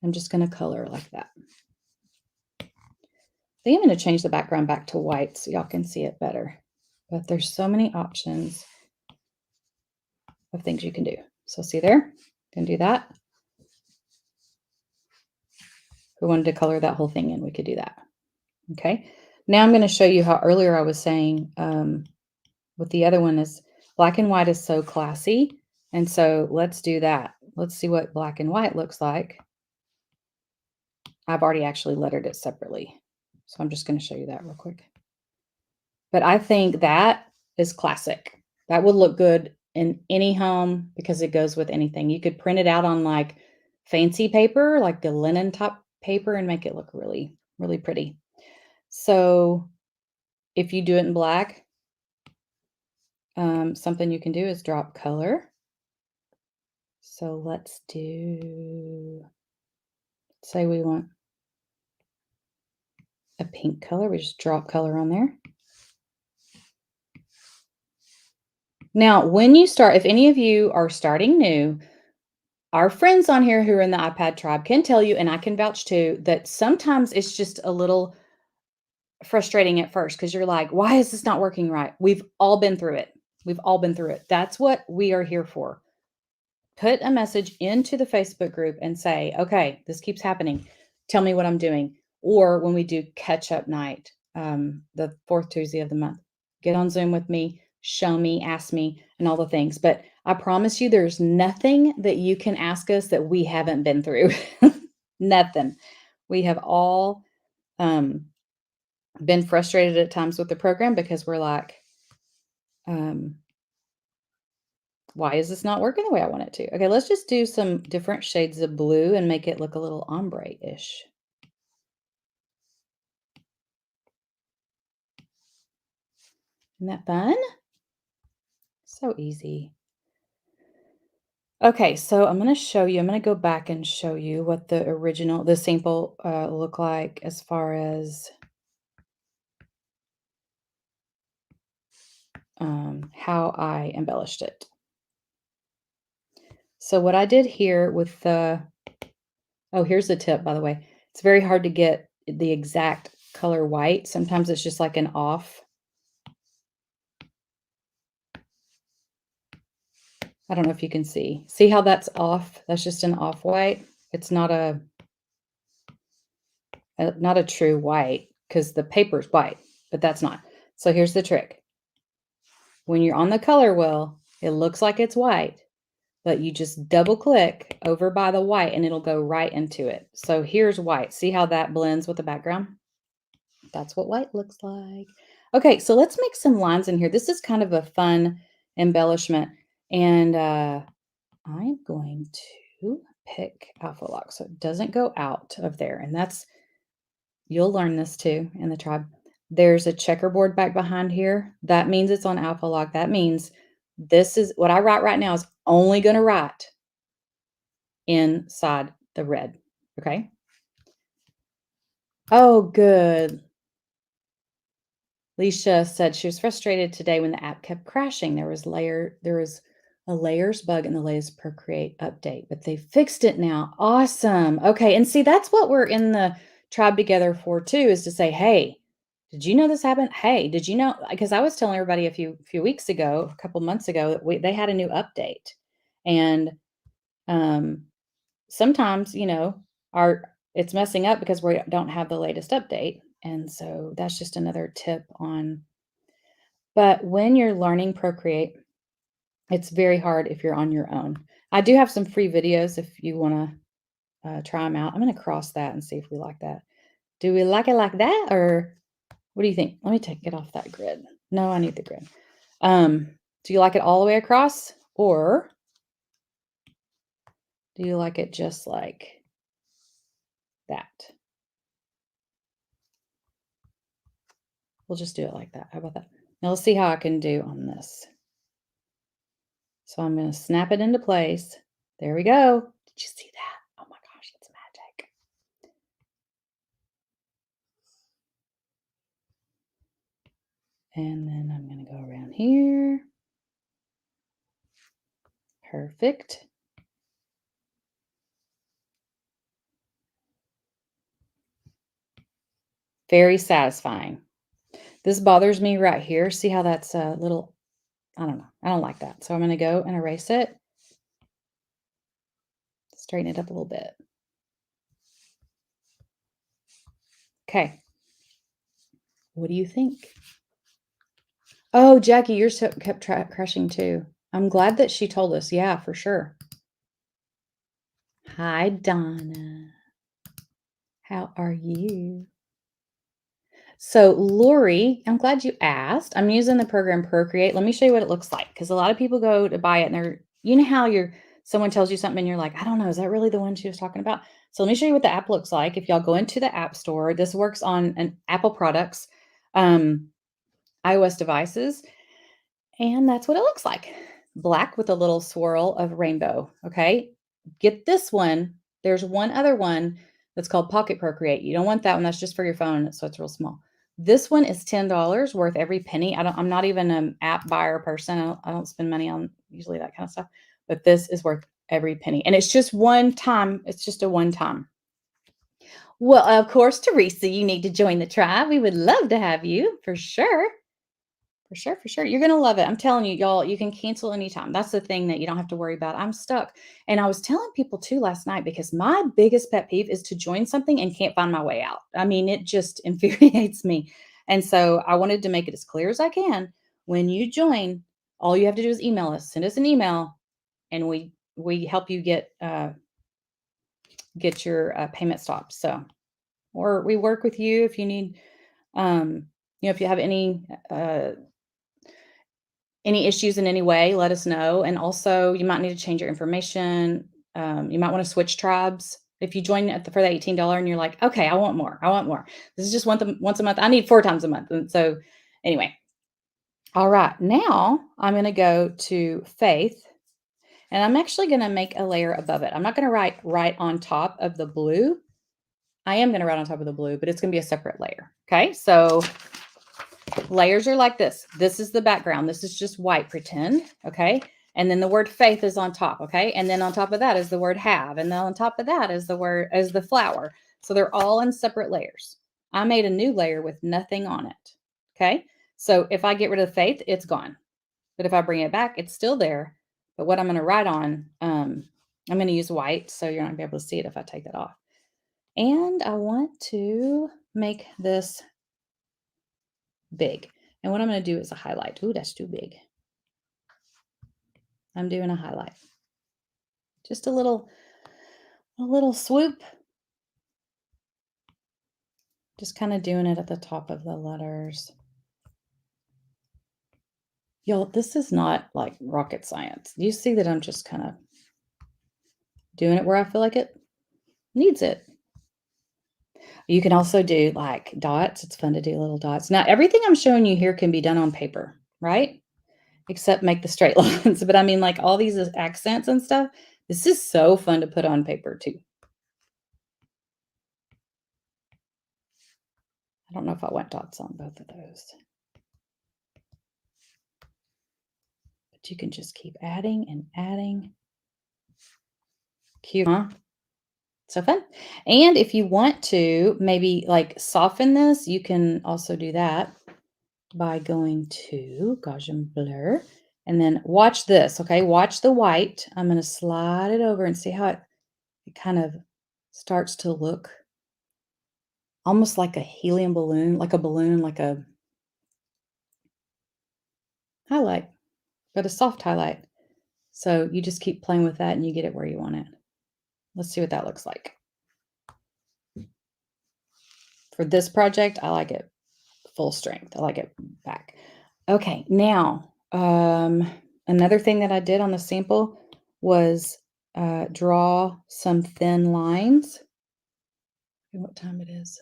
I'm just going to color like that. I think I'm going to change the background back to white so y'all can see it better. But there's so many options of things you can do. So see there? Can do that. If we wanted to color that whole thing in, we could do that. Okay. Now I'm going to show you how earlier I was saying with the other one is black and white is so classy. And so let's do that. Let's see what black and white looks like. I've already actually lettered it separately. So I'm just going to show you that real quick. But I think that is classic. That would look good in any home because it goes with anything. You could print it out on like fancy paper, like the linen top paper, and make it look really, really pretty. So if you do it in black, something you can do is drop color. So let's do, say we want a pink color. We just drop color on there. Now, when you start, if any of you are starting new, our friends on here who are in the iPad tribe can tell you, and I can vouch too, that sometimes it's just a little frustrating at first because you're like, why is this not working right? We've all been through it. We've all been through it. That's what we are here for. Put a message into the Facebook group and say, okay, this keeps happening. Tell me what I'm doing. Or when we do catch up night, the fourth Tuesday of the month, get on Zoom with me, show me, ask me, and all the things. But I promise you, there's nothing that you can ask us that we haven't been through. Nothing. We have all been frustrated at times with the program because we're like, why is this not working the way I want it to? Okay, let's just do some different shades of blue and make it look a little ombre-ish. Isn't that fun? So easy. Okay, so I'm going to show you, I'm going to go back and show you what the original, the sample look like as far as how I embellished it. So what I did here with the, oh, here's the tip, by the way. It's very hard to get the exact color white. Sometimes it's just like an off. I don't know if you can see. See how that's off? That's just an off white. It's not a true white because the paper's white, but that's not. So here's the trick. When you're on the color wheel, it looks like it's white, but you just double click over by the white and it'll go right into it. So here's white. See how that blends with the background? That's what white looks like. Okay, so let's make some lines in here. This is kind of a fun embellishment. And I'm going to pick Alpha Lock so it doesn't go out of there. And that's, you'll learn this too in the tribe. There's a checkerboard back behind here. That means it's on Alpha Lock. That means this is what I write right now is only going to write inside the red. Okay. Oh, good. Leisha said she was frustrated today when the app kept crashing. There was a layers bug in the latest Procreate update, but they fixed it now. Awesome. Okay. And see, that's what we're in the tribe together for too, is to say, hey, did you know this happened? Hey, did you know? Because I was telling everybody a few weeks ago, a couple months ago, that they had a new update. And sometimes, it's messing up because we don't have the latest update. And so that's just another tip on. But when you're learning Procreate, it's very hard if you're on your own. I do have some free videos if you want to try them out. I'm going to cross that and see if we like that. Do we like it like that, or what do you think? Let me get off that grid. No, I need the grid. Do you like it all the way across, or do you like it just like that? We'll just do it like that. How about that? Now let's see how I can do on this. So I'm going to snap it into place. There we go. Did you see that? Oh my gosh, it's magic. And then I'm going to go around here. Perfect. Very satisfying. This bothers me right here. See how that's a little, I don't know. I don't like that. So I'm going to go and erase it. Straighten it up a little bit. Okay. What do you think? Oh, Jackie, yours kept crushing too. I'm glad that she told us. Yeah, for sure. Hi, Donna. How are you? So, Lori, I'm glad you asked. I'm using the program Procreate. Let me show you what it looks like, because a lot of people go to buy it and you know how someone tells you something and you're like, I don't know, is that really the one she was talking about? So let me show you what the app looks like. If y'all go into the App Store, this works on an Apple products, iOS devices, and that's what it looks like. Black with a little swirl of rainbow. Okay. Get this one. There's one other one that's called Pocket Procreate. You don't want that one. That's just for your phone. So it's real small. This one is $10 worth every penny. I'm not even an app buyer person. I don't spend money on usually that kind of stuff, but this is worth every penny. And it's just one time. It's just a one time. Well, of course, Teresa, you need to join the tribe. We would love to have you for sure. For sure, for sure. You're gonna love it. I'm telling you, y'all, you can cancel anytime. That's the thing that you don't have to worry about. I'm stuck. And I was telling people too last night, because my biggest pet peeve is to join something and can't find my way out. I mean, it just infuriates me. And so I wanted to make it as clear as I can. When you join, all you have to do is email us, send us an email, and we help you get your payment stopped. So, or we work with you if you need, if you have any issues in any way, let us know. And also, you might need to change your information. You might want to switch tribes. If you join for that $18 and you're like, okay, I want more. I want more. This is just once a month. I need 4 times a month. And so anyway, all right. Now I'm going to go to Faith, and I'm actually going to make a layer above it. I'm not going to write right on top of the blue. I am going to write on top of the blue, but it's going to be a separate layer. Okay. So layers are like this. This is the background. This is just white, pretend. Okay. And then the word faith is on top. Okay. And then on top of that is the word have. And then on top of that is the flower. So they're all in separate layers. I made a new layer with nothing on it. Okay. So if I get rid of faith, it's gone. But if I bring it back, it's still there. But what I'm going to write on, I'm going to use white. So you're not going to be able to see it if I take that off. And I want to make this big. And what I'm going to do is a highlight. Ooh, that's too big. I'm doing a highlight. Just a little swoop. Just kind of doing it at the top of the letters. Y'all, this is not like rocket science. You see that I'm just kind of doing it where I feel like it needs it. You can also do like dots. It's fun to do little dots. Now, everything I'm showing you here can be done on paper, right? Except make the straight lines. But I mean, like all these accents and stuff, this is so fun to put on paper too. I don't know if I want dots on both of those. But you can just keep adding and adding. Cute, huh? So fun. And if you want to maybe like soften this, you can also do that by going to Gaussian blur. And then watch this, okay? Watch the white. I'm going to slide it over and see how it kind of starts to look almost like a helium balloon, like a highlight, but a soft highlight. So you just keep playing with that and you get it where you want it. Let's see what that looks like. For this project, I like it full strength. I like it back. Okay, now, another thing that I did on the sample was draw some thin lines. What time it is?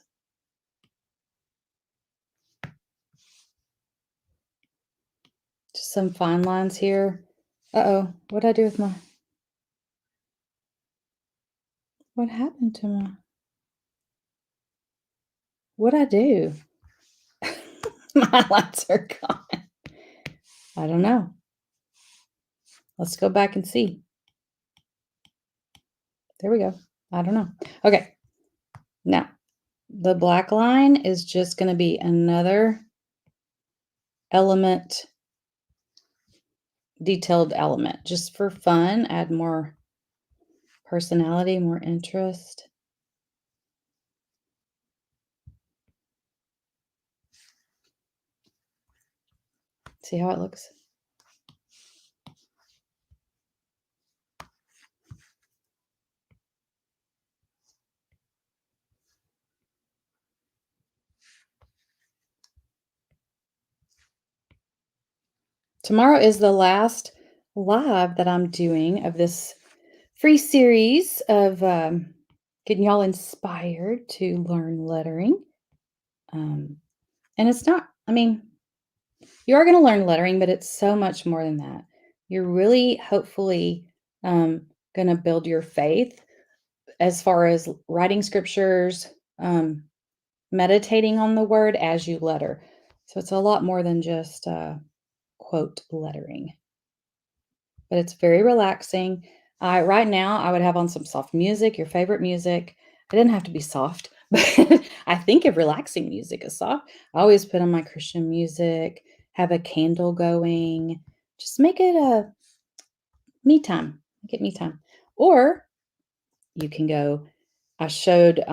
Just some fine lines here. Uh-oh, what'd I do with my, what happened to my, what'd I do? My lines are gone. I don't know. Let's go back and see. There we go. I don't know. Okay, now the black line is just going to be another element, detailed element, just for fun, add more personality, more interest. See how it looks? Tomorrow is the last live that I'm doing of this free series of getting y'all inspired to learn lettering. And it's not, I mean, you are going to learn lettering, but it's so much more than that. You're really, hopefully, going to build your faith as far as writing scriptures, meditating on the word as you letter. So it's a lot more than just quote lettering, but it's very relaxing. Right now, I would have on some soft music, your favorite music. It didn't have to be soft, but I think if relaxing music is soft, I always put on my Christian music, have a candle going, just make it a me time. Make it me time. Or you can go, I showed,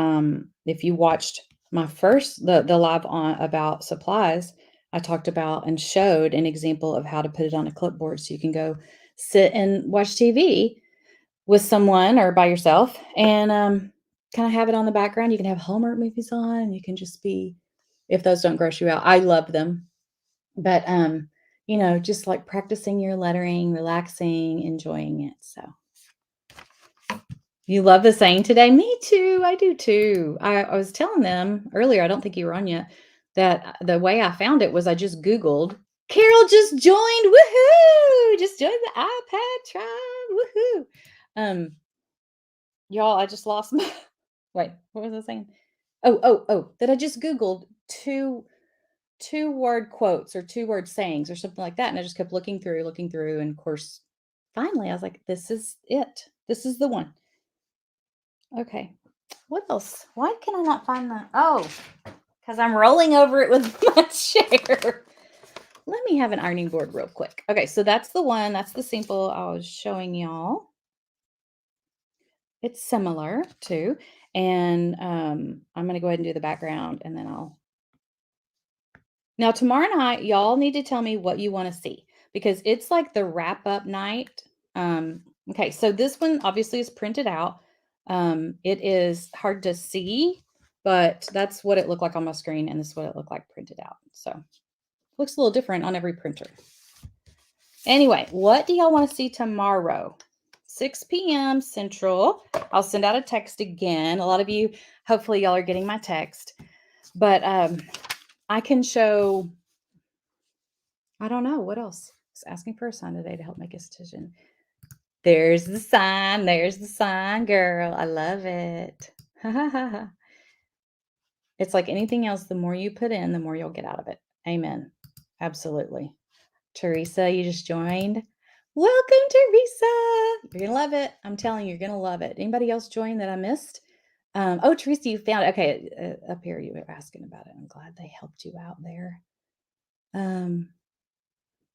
if you watched my first, the live on about supplies, I talked about and showed an example of how to put it on a clipboard. So you can go sit and watch TV with someone or by yourself and kind of have it on the background. You can have Hallmark movies on. You can just be, if those don't gross you out, I love them. But, just like practicing your lettering, relaxing, enjoying it. So you love the saying today? Me too. I do too. I was telling them earlier, I don't think you were on yet, that the way I found it was I just Googled, Carol just joined. Woohoo! Just joined the iPad tribe. Woohoo. Um, y'all, I just lost my wait, what was I saying? Oh, that I just Googled two word quotes or two word sayings or something like that. And I just kept looking through. And of course, finally I was like, this is it. This is the one. Okay. What else? Why can I not find the? Oh, because I'm rolling over it with my chair. Let me have an ironing board real quick. Okay, so that's the one. That's the sample I was showing y'all. It's similar too. And I'm going to go ahead and do the background and then I'll. Now, tomorrow night, y'all need to tell me what you want to see because it's like the wrap up night. Okay, so this one obviously is printed out. It is hard to see, but that's what it looked like on my screen, and this is what it looked like printed out. So looks a little different on every printer. Anyway, what do y'all want to see tomorrow? 6 p.m. Central. I'll send out a text again. A lot of you, hopefully y'all are getting my text. But I can show, I don't know, what else? It's asking for a sign today to help make a decision. There's the sign. There's the sign, girl. I love it. It's like anything else. The more you put in, the more you'll get out of it. Amen. Absolutely. Teresa, you just joined. Welcome, Teresa. You're going to love it. I'm telling you, you're going to love it. Anybody else join that I missed? Oh, Teresa, you found it. Okay, up here you were asking about it. I'm glad they helped you out there.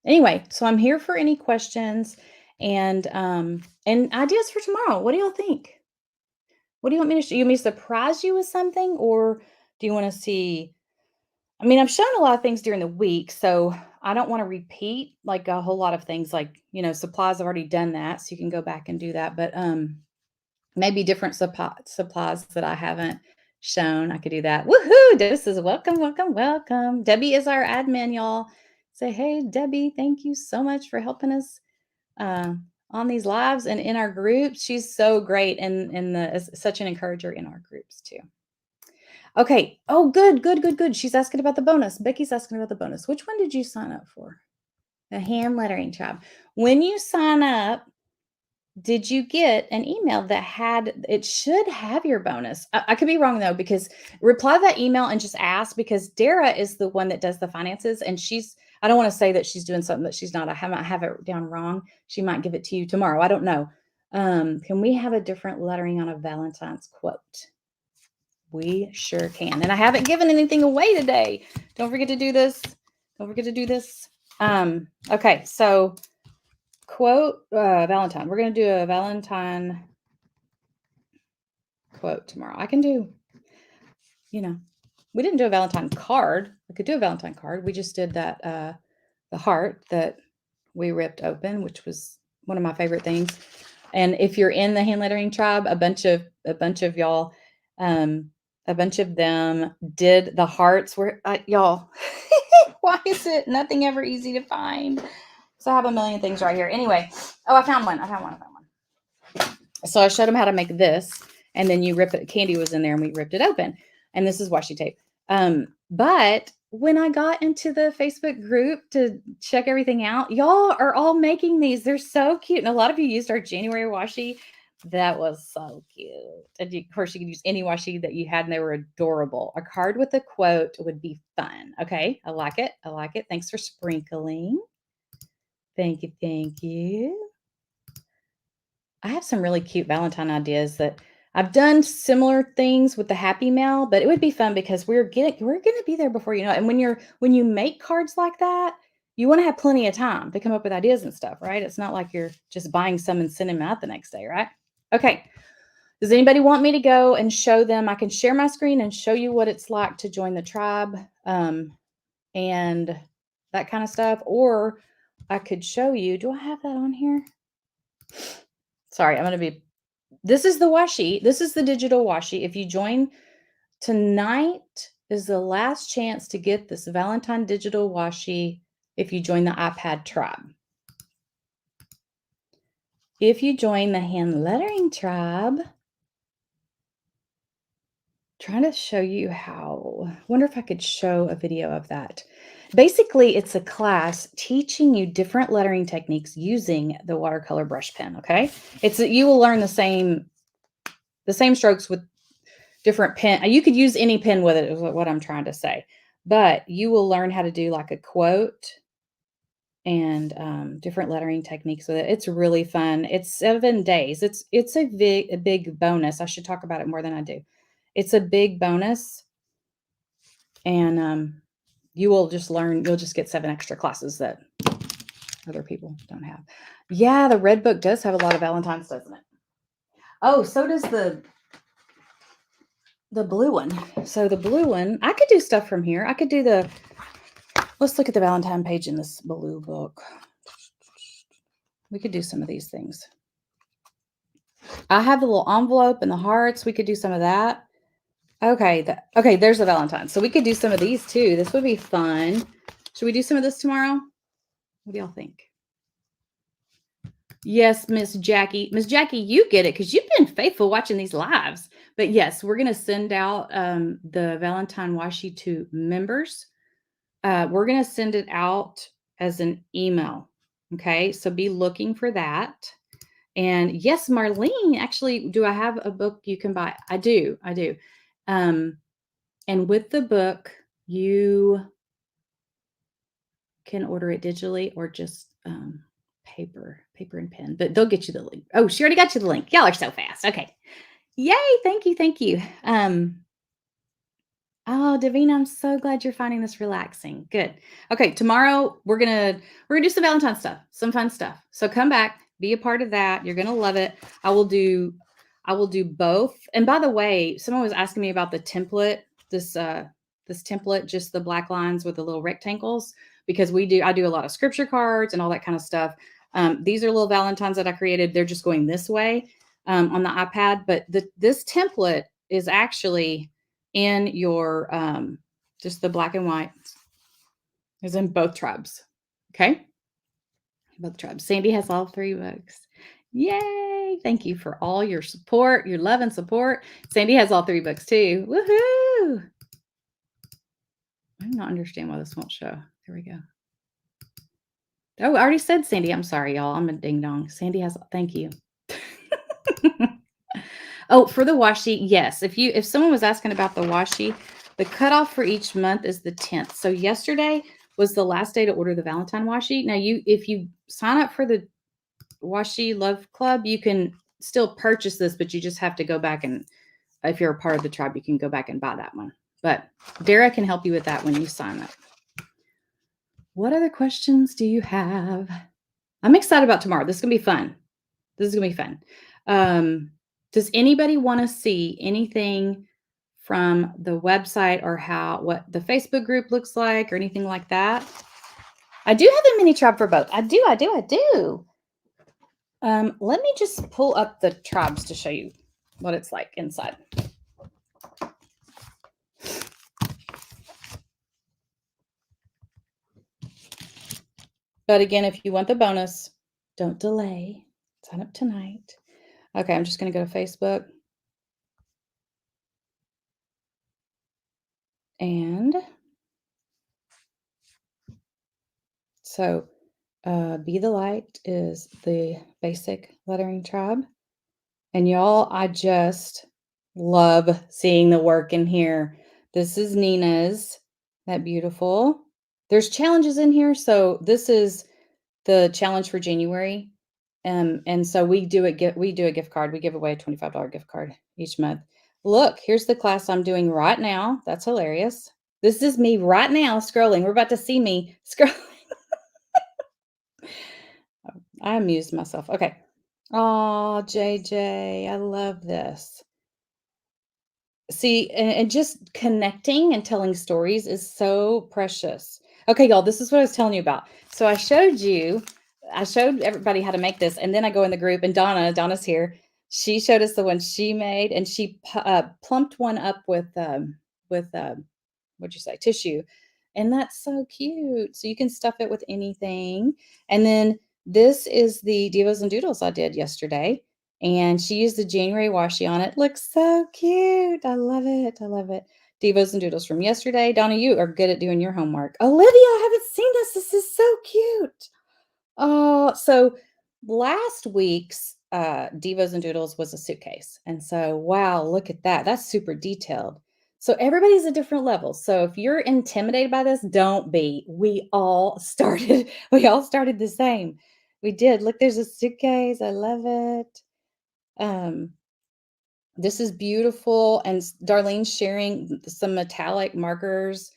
Anyway, so I'm here for any questions and ideas for tomorrow. What do y'all think? What do you want me to show? You want me to surprise you with something, or do you want to see? I mean, I've shown a lot of things during the week, so I don't want to repeat like a whole lot of things. Like supplies. I've already done that, so you can go back and do that. But maybe different supplies that I haven't shown. I could do that. Woohoo! Debbie says, welcome, welcome, welcome. Debbie is our admin, y'all. Say, hey, Debbie, thank you so much for helping us on these lives and in our groups. She's so great and is such an encourager in our groups too. Okay. Oh, good, good, good, good. She's asking about the bonus. Becky's asking about the bonus. Which one did you sign up for? The hand lettering tribe. When you sign up, did you get an email that had, it should have your bonus? I could be wrong though, because reply that email and just ask, because Dara is the one that does the finances, and I don't want to say that she's doing something that she's not. I might have it down wrong. She might give it to you tomorrow. I don't know. Can we have a different lettering on a Valentine's quote? We sure can. And I haven't given anything away today. Don't forget to do this. Don't forget to do this. Okay, so quote Valentine. We're going to do a Valentine quote tomorrow. I can do, we didn't do a Valentine card. We could do a Valentine card. We just did that, the heart that we ripped open, which was one of my favorite things. And if you're in the hand lettering tribe, a bunch of y'all, a bunch of them did the hearts where y'all, why is it nothing ever easy to find? So I have a million things right here. Anyway, I found one. So I showed them how to make this, and then you rip it. Candy was in there and we ripped it open, and this is washi tape. But when I got into the Facebook group to check everything out, y'all are all making these. They're so cute. And a lot of you used our January washi. That was so cute. And of course, you could use any washi that you had, and they were adorable. A card with a quote would be fun. Okay, I like it. I like it. Thanks for sprinkling. Thank you. Thank you. I have some really cute Valentine ideas that I've done similar things with the Happy Mail, but it would be fun because we're going to be there before you know it. And when you make cards like that, you want to have plenty of time to come up with ideas and stuff, right? It's not like you're just buying some and sending them out the next day, right? Okay. Does anybody want me to go and show them? I can share my screen and show you what it's like to join the tribe, and that kind of stuff. Or I could show you. Do I have that on here? Sorry, this is the washi. This is the digital washi. If you join tonight is the last chance to get this Valentine digital washi if you join the iPad tribe. If you join the hand lettering tribe, trying to show you how, wonder if I could show a video of that. Basically, it's a class teaching you different lettering techniques using the watercolor brush pen, okay? You will learn the same strokes with different pen. You could use any pen with it, is what I'm trying to say. But you will learn how to do like a quote and different lettering techniques with it. It's really fun. It's 7 days. It's a big bonus. I should talk about it more than I do. It's a big bonus. And you will just learn, you'll just get 7 extra classes that other people don't have. Yeah, the red book does have a lot of Valentine's, doesn't it? Oh, so does the blue one. So the blue one, I could do stuff from here. I could do let's look at the Valentine page in this blue book. We could do some of these things. I have the little envelope and the hearts. We could do some of that. Okay. Okay. There's the Valentine. So we could do some of these too. This would be fun. Should we do some of this tomorrow? What do y'all think? Yes, Miss Jackie. Miss Jackie, you get it because you've been faithful watching these lives. But yes, we're going to send out the Valentine washi to members. We're going to send it out as an email. Okay, so be looking for that. And yes, Marlene, actually, do I have a book you can buy? I do. And with the book, you can order it digitally or just paper and pen, but they'll get you the link. Oh, she already got you the link. Y'all are so fast. Okay. Yay. Thank you. Oh, Davina, I'm so glad you're finding this relaxing. Good. Okay. Tomorrow we're going to do some Valentine stuff, some fun stuff. So come back, be a part of that. You're going to love it. I will do both. And by the way, someone was asking me about the template, this template, just the black lines with the little rectangles, because I do a lot of scripture cards and all that kind of stuff. These are little Valentines that I created. They're just going this way on the iPad, but this template is actually in your just the black and white is in both tribes. Okay? Both tribes. Sandy has all 3 books. Yay! Thank you for all your support, your love and support. Sandy has all 3 books too. Woohoo! I do not understand why this won't show. There we go. Oh, I already said Sandy. I'm sorry, y'all. I'm a ding dong. Sandy has, thank you. Oh, for the washi, yes. If someone was asking about the washi, the cutoff for each month is the 10th. So yesterday was the last day to order the Valentine washi. Now, if you sign up for the Washi Love Club, you can still purchase this, but you just have to go back and, if you're a part of the tribe, you can go back and buy that one. But Dara can help you with that when you sign up. What other questions do you have? I'm excited about tomorrow. This is going to be fun. This is going to be fun. Does anybody want to see anything from the website or what the Facebook group looks like or anything like that? I do have a mini tribe for both. I do. Let me just pull up the tribes to show you what it's like inside. But again, if you want the bonus, don't delay. Sign up tonight. Okay, I'm just going to go to Facebook. And so Be the Light is the basic lettering tribe. And y'all, I just love seeing the work in here. This is Nina's. That beautiful. There's challenges in here. So this is the challenge for January. And so we do a gift card. We give away a $25 gift card each month. Look, here's the class I'm doing right now. That's hilarious. This is me right now scrolling. We're about to see me scrolling. I amused myself. Okay. Oh, JJ, I love this. See, and just connecting and telling stories is so precious. Okay, y'all, this is what I was telling you about. So I showed everybody how to make this, and then I go in the group, and Donna's here. She showed us the one she made, and she plumped one up with what'd you say, tissue, and that's so cute. So you can stuff it with anything. And then this is the Devos and Doodles I did yesterday. And she used the January washi on it. Looks so cute. I love it. I love it. Devos and Doodles from yesterday. Donna, you are good at doing your homework. Olivia, I haven't seen this. This is so cute. Oh, so last week's Devos and Doodles was a suitcase. And so, wow, look at that. That's super detailed. So everybody's at different levels. So if you're intimidated by this, don't be. We all started the same. We did. Look, there's a suitcase. I love it. This is beautiful. And Darlene's sharing some metallic markers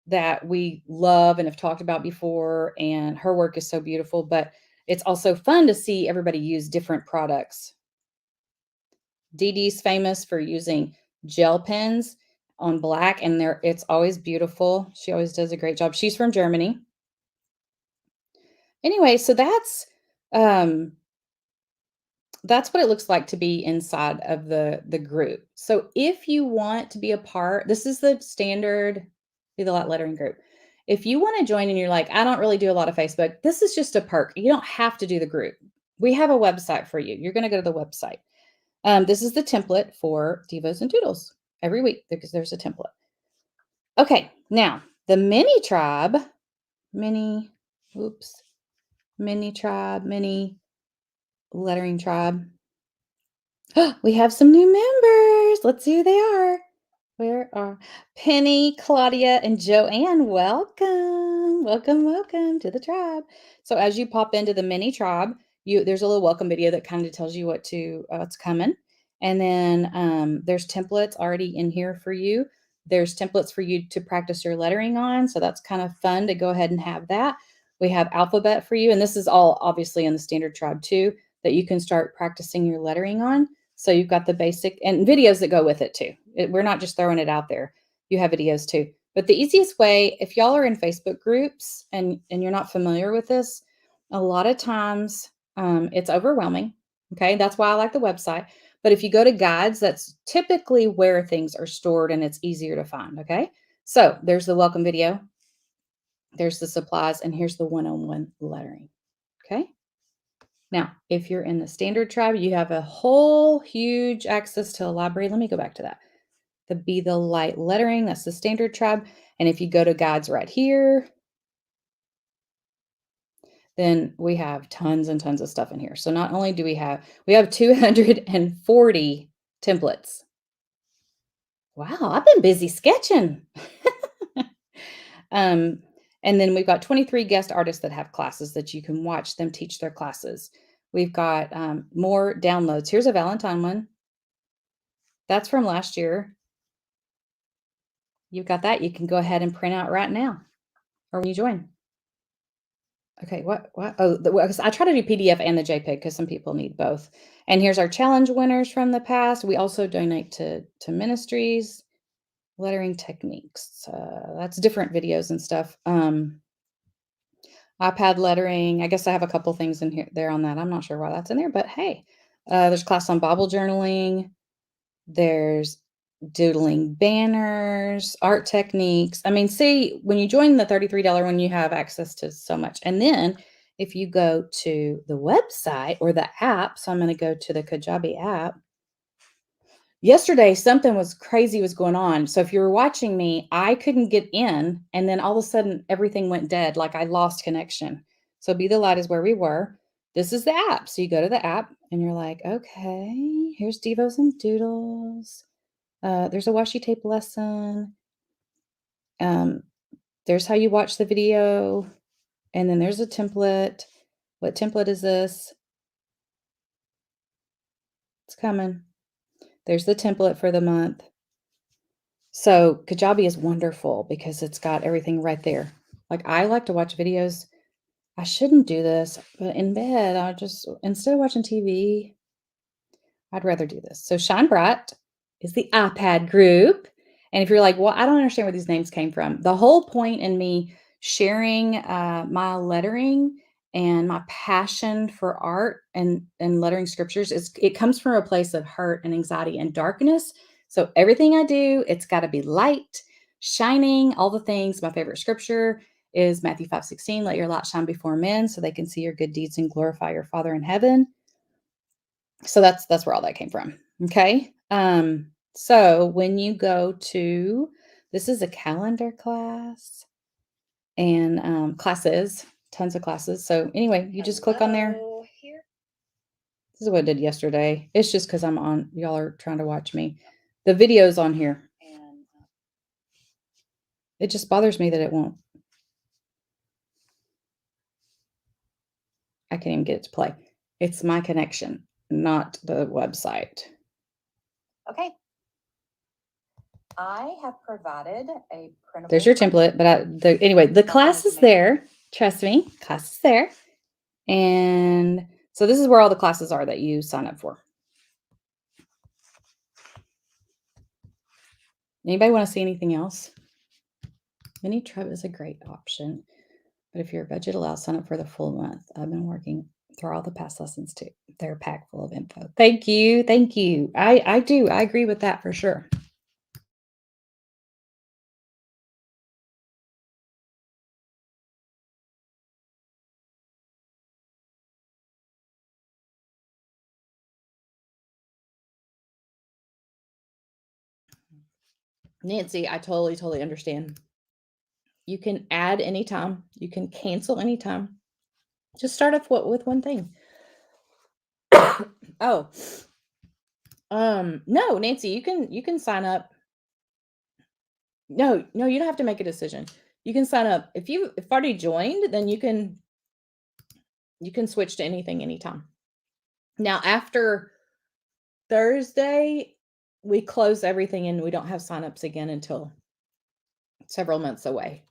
that we love and have talked about before. And her work is so beautiful, but it's also fun to see everybody use different products. Dee Dee's famous for using gel pens on black, and it's always beautiful. She always does a great job. She's from Germany. Anyway, so that's what it looks like to be inside of the group. So if you want to be a part, this is the standard Be the Light lettering group. If you want to join and you're like, I don't really do a lot of Facebook, this is just a perk. You don't have to do the group. We have a website for you. You're going to go to the website. This is the template for Devos and Doodles every week because there's a template. Okay, now the mini tribe, mini lettering tribe. We have some new members. Let's see who they are. Where are Penny, Claudia, and Joanne? Welcome, welcome, welcome to the tribe. So as you pop into the mini tribe, there's a little welcome video that kind of tells you what's coming. And then there's templates already in here for you. There's templates for you to practice your lettering on. So that's kind of fun to go ahead and have that. We have alphabet for you. And this is all obviously in the standard tribe too, that you can start practicing your lettering on. So you've got the basic and videos that go with it too. We're not just throwing it out there. You have videos too. But the easiest way, if y'all are in Facebook groups and you're not familiar with this, a lot of times it's overwhelming. Okay, that's why I like the website. But if you go to guides, that's typically where things are stored and it's easier to find. Okay. So there's the welcome video, there's the supplies, and here's the one-on-one lettering. Okay. Now, if you're in the standard tribe, you have a whole huge access to a library. Let me go back to that. The Be the Light lettering, that's the standard tribe. And if you go to guides right here, then we have tons and tons of stuff in here. So not only do we have 240 templates. Wow, I've been busy sketching. um, and then we've got 23 guest artists that have classes that you can watch them teach their classes. We've got more downloads. Here's a Valentine one. That's from last year. You've got that. You can go ahead and print out right now or when you join. Okay, what? Oh, I try to do PDF and the JPEG because some people need both. And here's our challenge winners from the past. We also donate to ministries, lettering techniques. That's different videos and stuff. iPad lettering. I guess I have a couple things in here there on that. I'm not sure why that's in there, but hey, there's class on Bible journaling. There's doodling banners, art techniques. I mean, see, when you join the $33 one, you have access to so much. And then if you go to the website or the app, so I'm going to go to the Kajabi app. Yesterday, something was crazy was going on. So if you were watching me, I couldn't get in. And then all of a sudden, everything went dead. Like I lost connection. So Be the Light is where we were. This is the app. So you go to the app and you're like, okay, here's devos and doodles. There's a washi tape lesson. There's how you watch the video. And then there's a template. What template is this? It's coming. There's the template for the month. So Kajabi is wonderful because it's got everything right there. Like I like to watch videos. I shouldn't do this, but in bed, I'll just, instead of watching TV, I'd rather do this. So Shine Bright is the iPad group. And if you're like, well, I don't understand where these names came from. The whole point in me sharing my lettering and my passion for art and lettering scriptures is it comes from a place of hurt and anxiety and darkness. So everything I do, it's got to be light, shining, all the things. My favorite scripture is Matthew 5:16. Let your light shine before men so they can see your good deeds and glorify your Father in heaven. So that's where all that came from. Okay. So when you go to, this is a calendar class and classes, tons of classes. So anyway, you just click on there. Here. This is what I did yesterday. It's just because I'm on, y'all are trying to watch me. The video's on here. And it just bothers me that it won't. I can't even get it to play. It's my connection, not the website. Okay. I have provided a printable. There's your template, but anyway, the class is there. Trust me, class is there. And so this is where all the classes are that you sign up for. Anybody want to see anything else? Mini Trub is a great option, but if your budget allows, sign up for the full month. I've been working through all the past lessons too. They're packed full of info. Thank you. Thank you. I do. I agree with that for sure. Nancy, I totally understand. You can add anytime. You can cancel anytime. Just start off with one thing. Oh, no, Nancy, you can sign up. No, you don't have to make a decision. You can sign up. If already joined, then you can switch to anything anytime. Now, after Thursday, we close everything and we don't have signups again until several months away.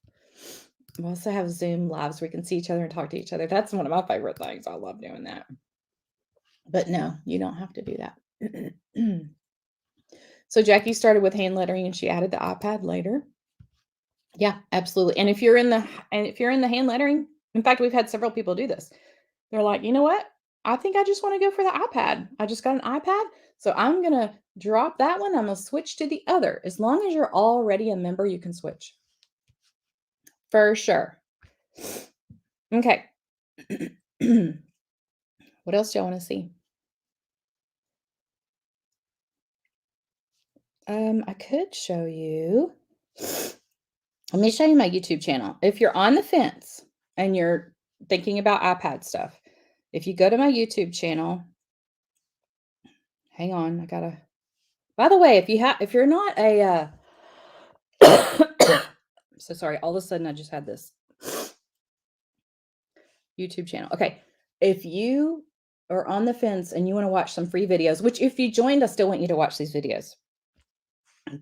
We also have Zoom lives. We can see each other and talk to each other. That's one of my favorite things. I love doing that. But no, you don't have to do that. So Jackie started with hand lettering and she added the iPad later. Yeah, absolutely. And if you're in the hand lettering, in fact, we've had several people do this. They're like, you know what? I think I just want to go for the iPad. I just got an iPad. So I'm going to drop that one. I'm going to switch to the other. As long as you're already a member, you can switch. For sure. Okay. What else do y'all want to see? I could show you. Let me show you my YouTube channel. If you're on the fence and you're thinking about iPad stuff, if you go to my YouTube channel, hang on, I gotta. By the way, if you're not a, so sorry, all of a sudden I just had this YouTube channel. Okay, if you are on the fence and you want to watch some free videos, which if you joined, I still want you to watch these videos.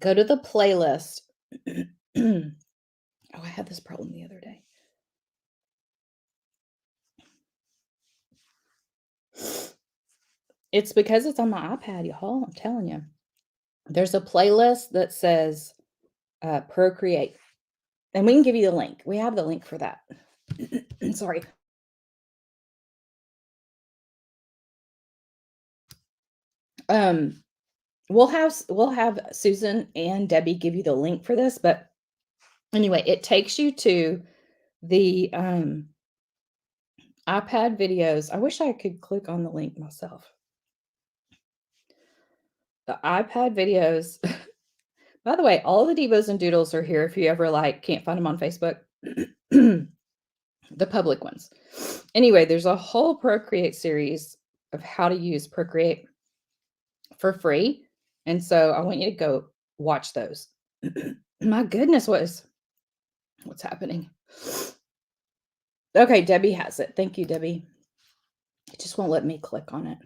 Go to the playlist. Oh, I had this problem the other day. It's because it's on my iPad, y'all. I'm telling you. There's a playlist that says Procreate. And we can give you the link. We have the link for that. Sorry. We'll have Susan and Debbie give you the link for this, but anyway, it takes you to the iPad videos. I wish I could click on the link myself. The iPad videos. By the way, all the devos and doodles are here if you ever can't find them on Facebook. The public ones. Anyway, there's a whole Procreate series of how to use Procreate for free. And so I want you to go watch those. My goodness, what's happening? Okay, Debbie has it. Thank you, Debbie. It just won't let me click on it.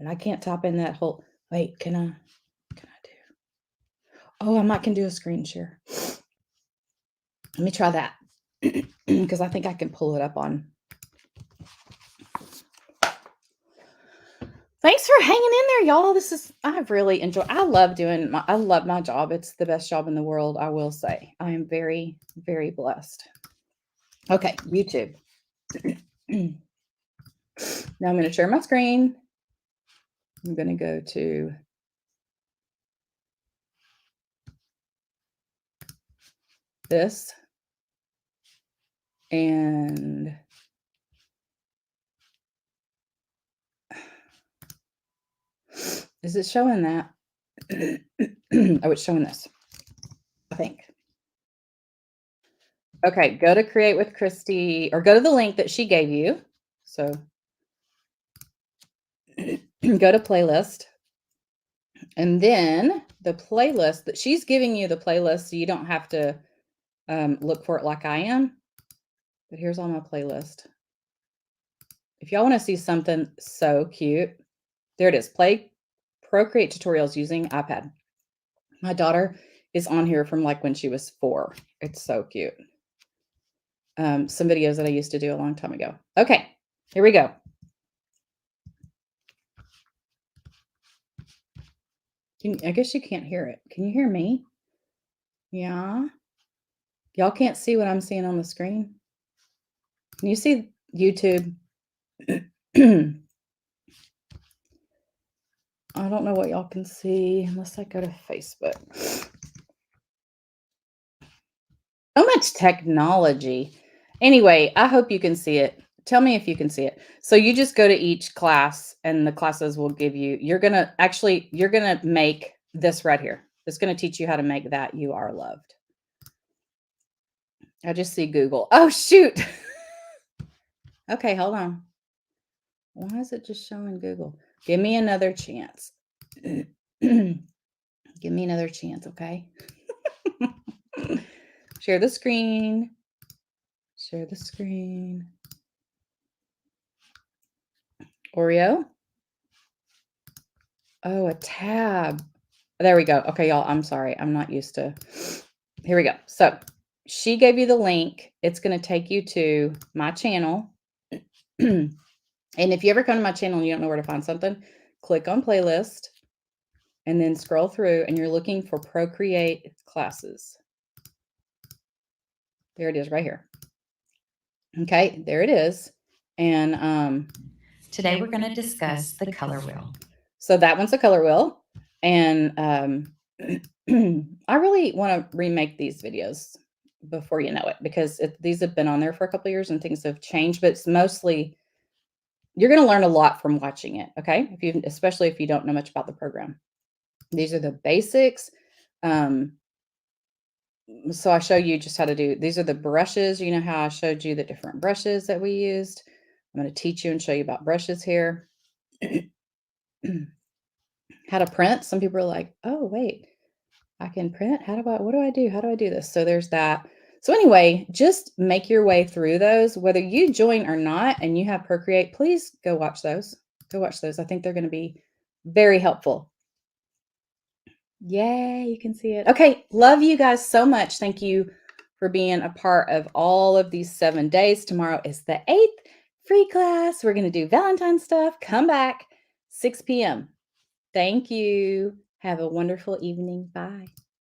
And I can't type in that whole, wait, can I do? Oh, I might can do a screen share. Let me try that. Because I think I can pull it up on. Thanks for hanging in there, y'all. I've really enjoyed. I love my job. It's the best job in the world, I will say. I am very, very blessed. Okay, YouTube. Now I'm going to share my screen. I'm going to go to this. And is it showing that? Oh, it's showing this, I think. Okay, go to Create with Christy, or go to the link that she gave you. So go to playlist. And then the playlist that she's giving you, the playlist, so you don't have to look for it like I am. But here's all my playlist. If y'all want to see something so cute, there it is. Procreate tutorials using iPad. My daughter is on here from when she was 4. It's so cute. Some videos that I used to do a long time ago. Okay, here we go. I guess you can't hear it. Can you hear me? Yeah. Y'all can't see what I'm seeing on the screen? Can you see YouTube? I don't know what y'all can see unless I go to Facebook. So much technology. Anyway, I hope you can see it. Tell me if you can see it. So you just go to each class and the classes will give you, you're going to make this right here. It's going to teach you how to make that You Are Loved. I just see Google. Oh, shoot. Okay, hold on. Why is it just showing Google? Give me another chance. Give me another chance, okay? Share the screen. Share the screen. Oreo. Oh, a tab. There we go. Okay, y'all, I'm sorry. I'm not used to. Here we go. So she gave you the link. It's going to take you to my channel. And if you ever come to my channel and you don't know where to find something, click on playlist and then scroll through and you're looking for Procreate classes. There it is right here. Okay, there it is. And Today we're going to discuss the color wheel. so that one's a color wheel. And I really want to remake these videos before you know it, because these have been on there for a couple of years and things have changed, but it's mostly, you're going to learn a lot from watching it. Okay. Especially if you don't know much about the program. These are the basics. So I show you just how to do, these are the brushes. You know how I showed you the different brushes that we used. I'm going to teach you and show you about brushes here. How to print. Some people are like, oh, wait, I can print. What do I do? How do I do this? So there's that. So anyway, just make your way through those, whether you join or not, and you have Procreate, please go watch those. Go watch those. I think they're going to be very helpful. Yay, you can see it. Okay, love you guys so much. Thank you for being a part of all of these 7 days. Tomorrow is the 8th free class. We're going to do Valentine's stuff. Come back 6 p.m. Thank you. Have a wonderful evening. Bye.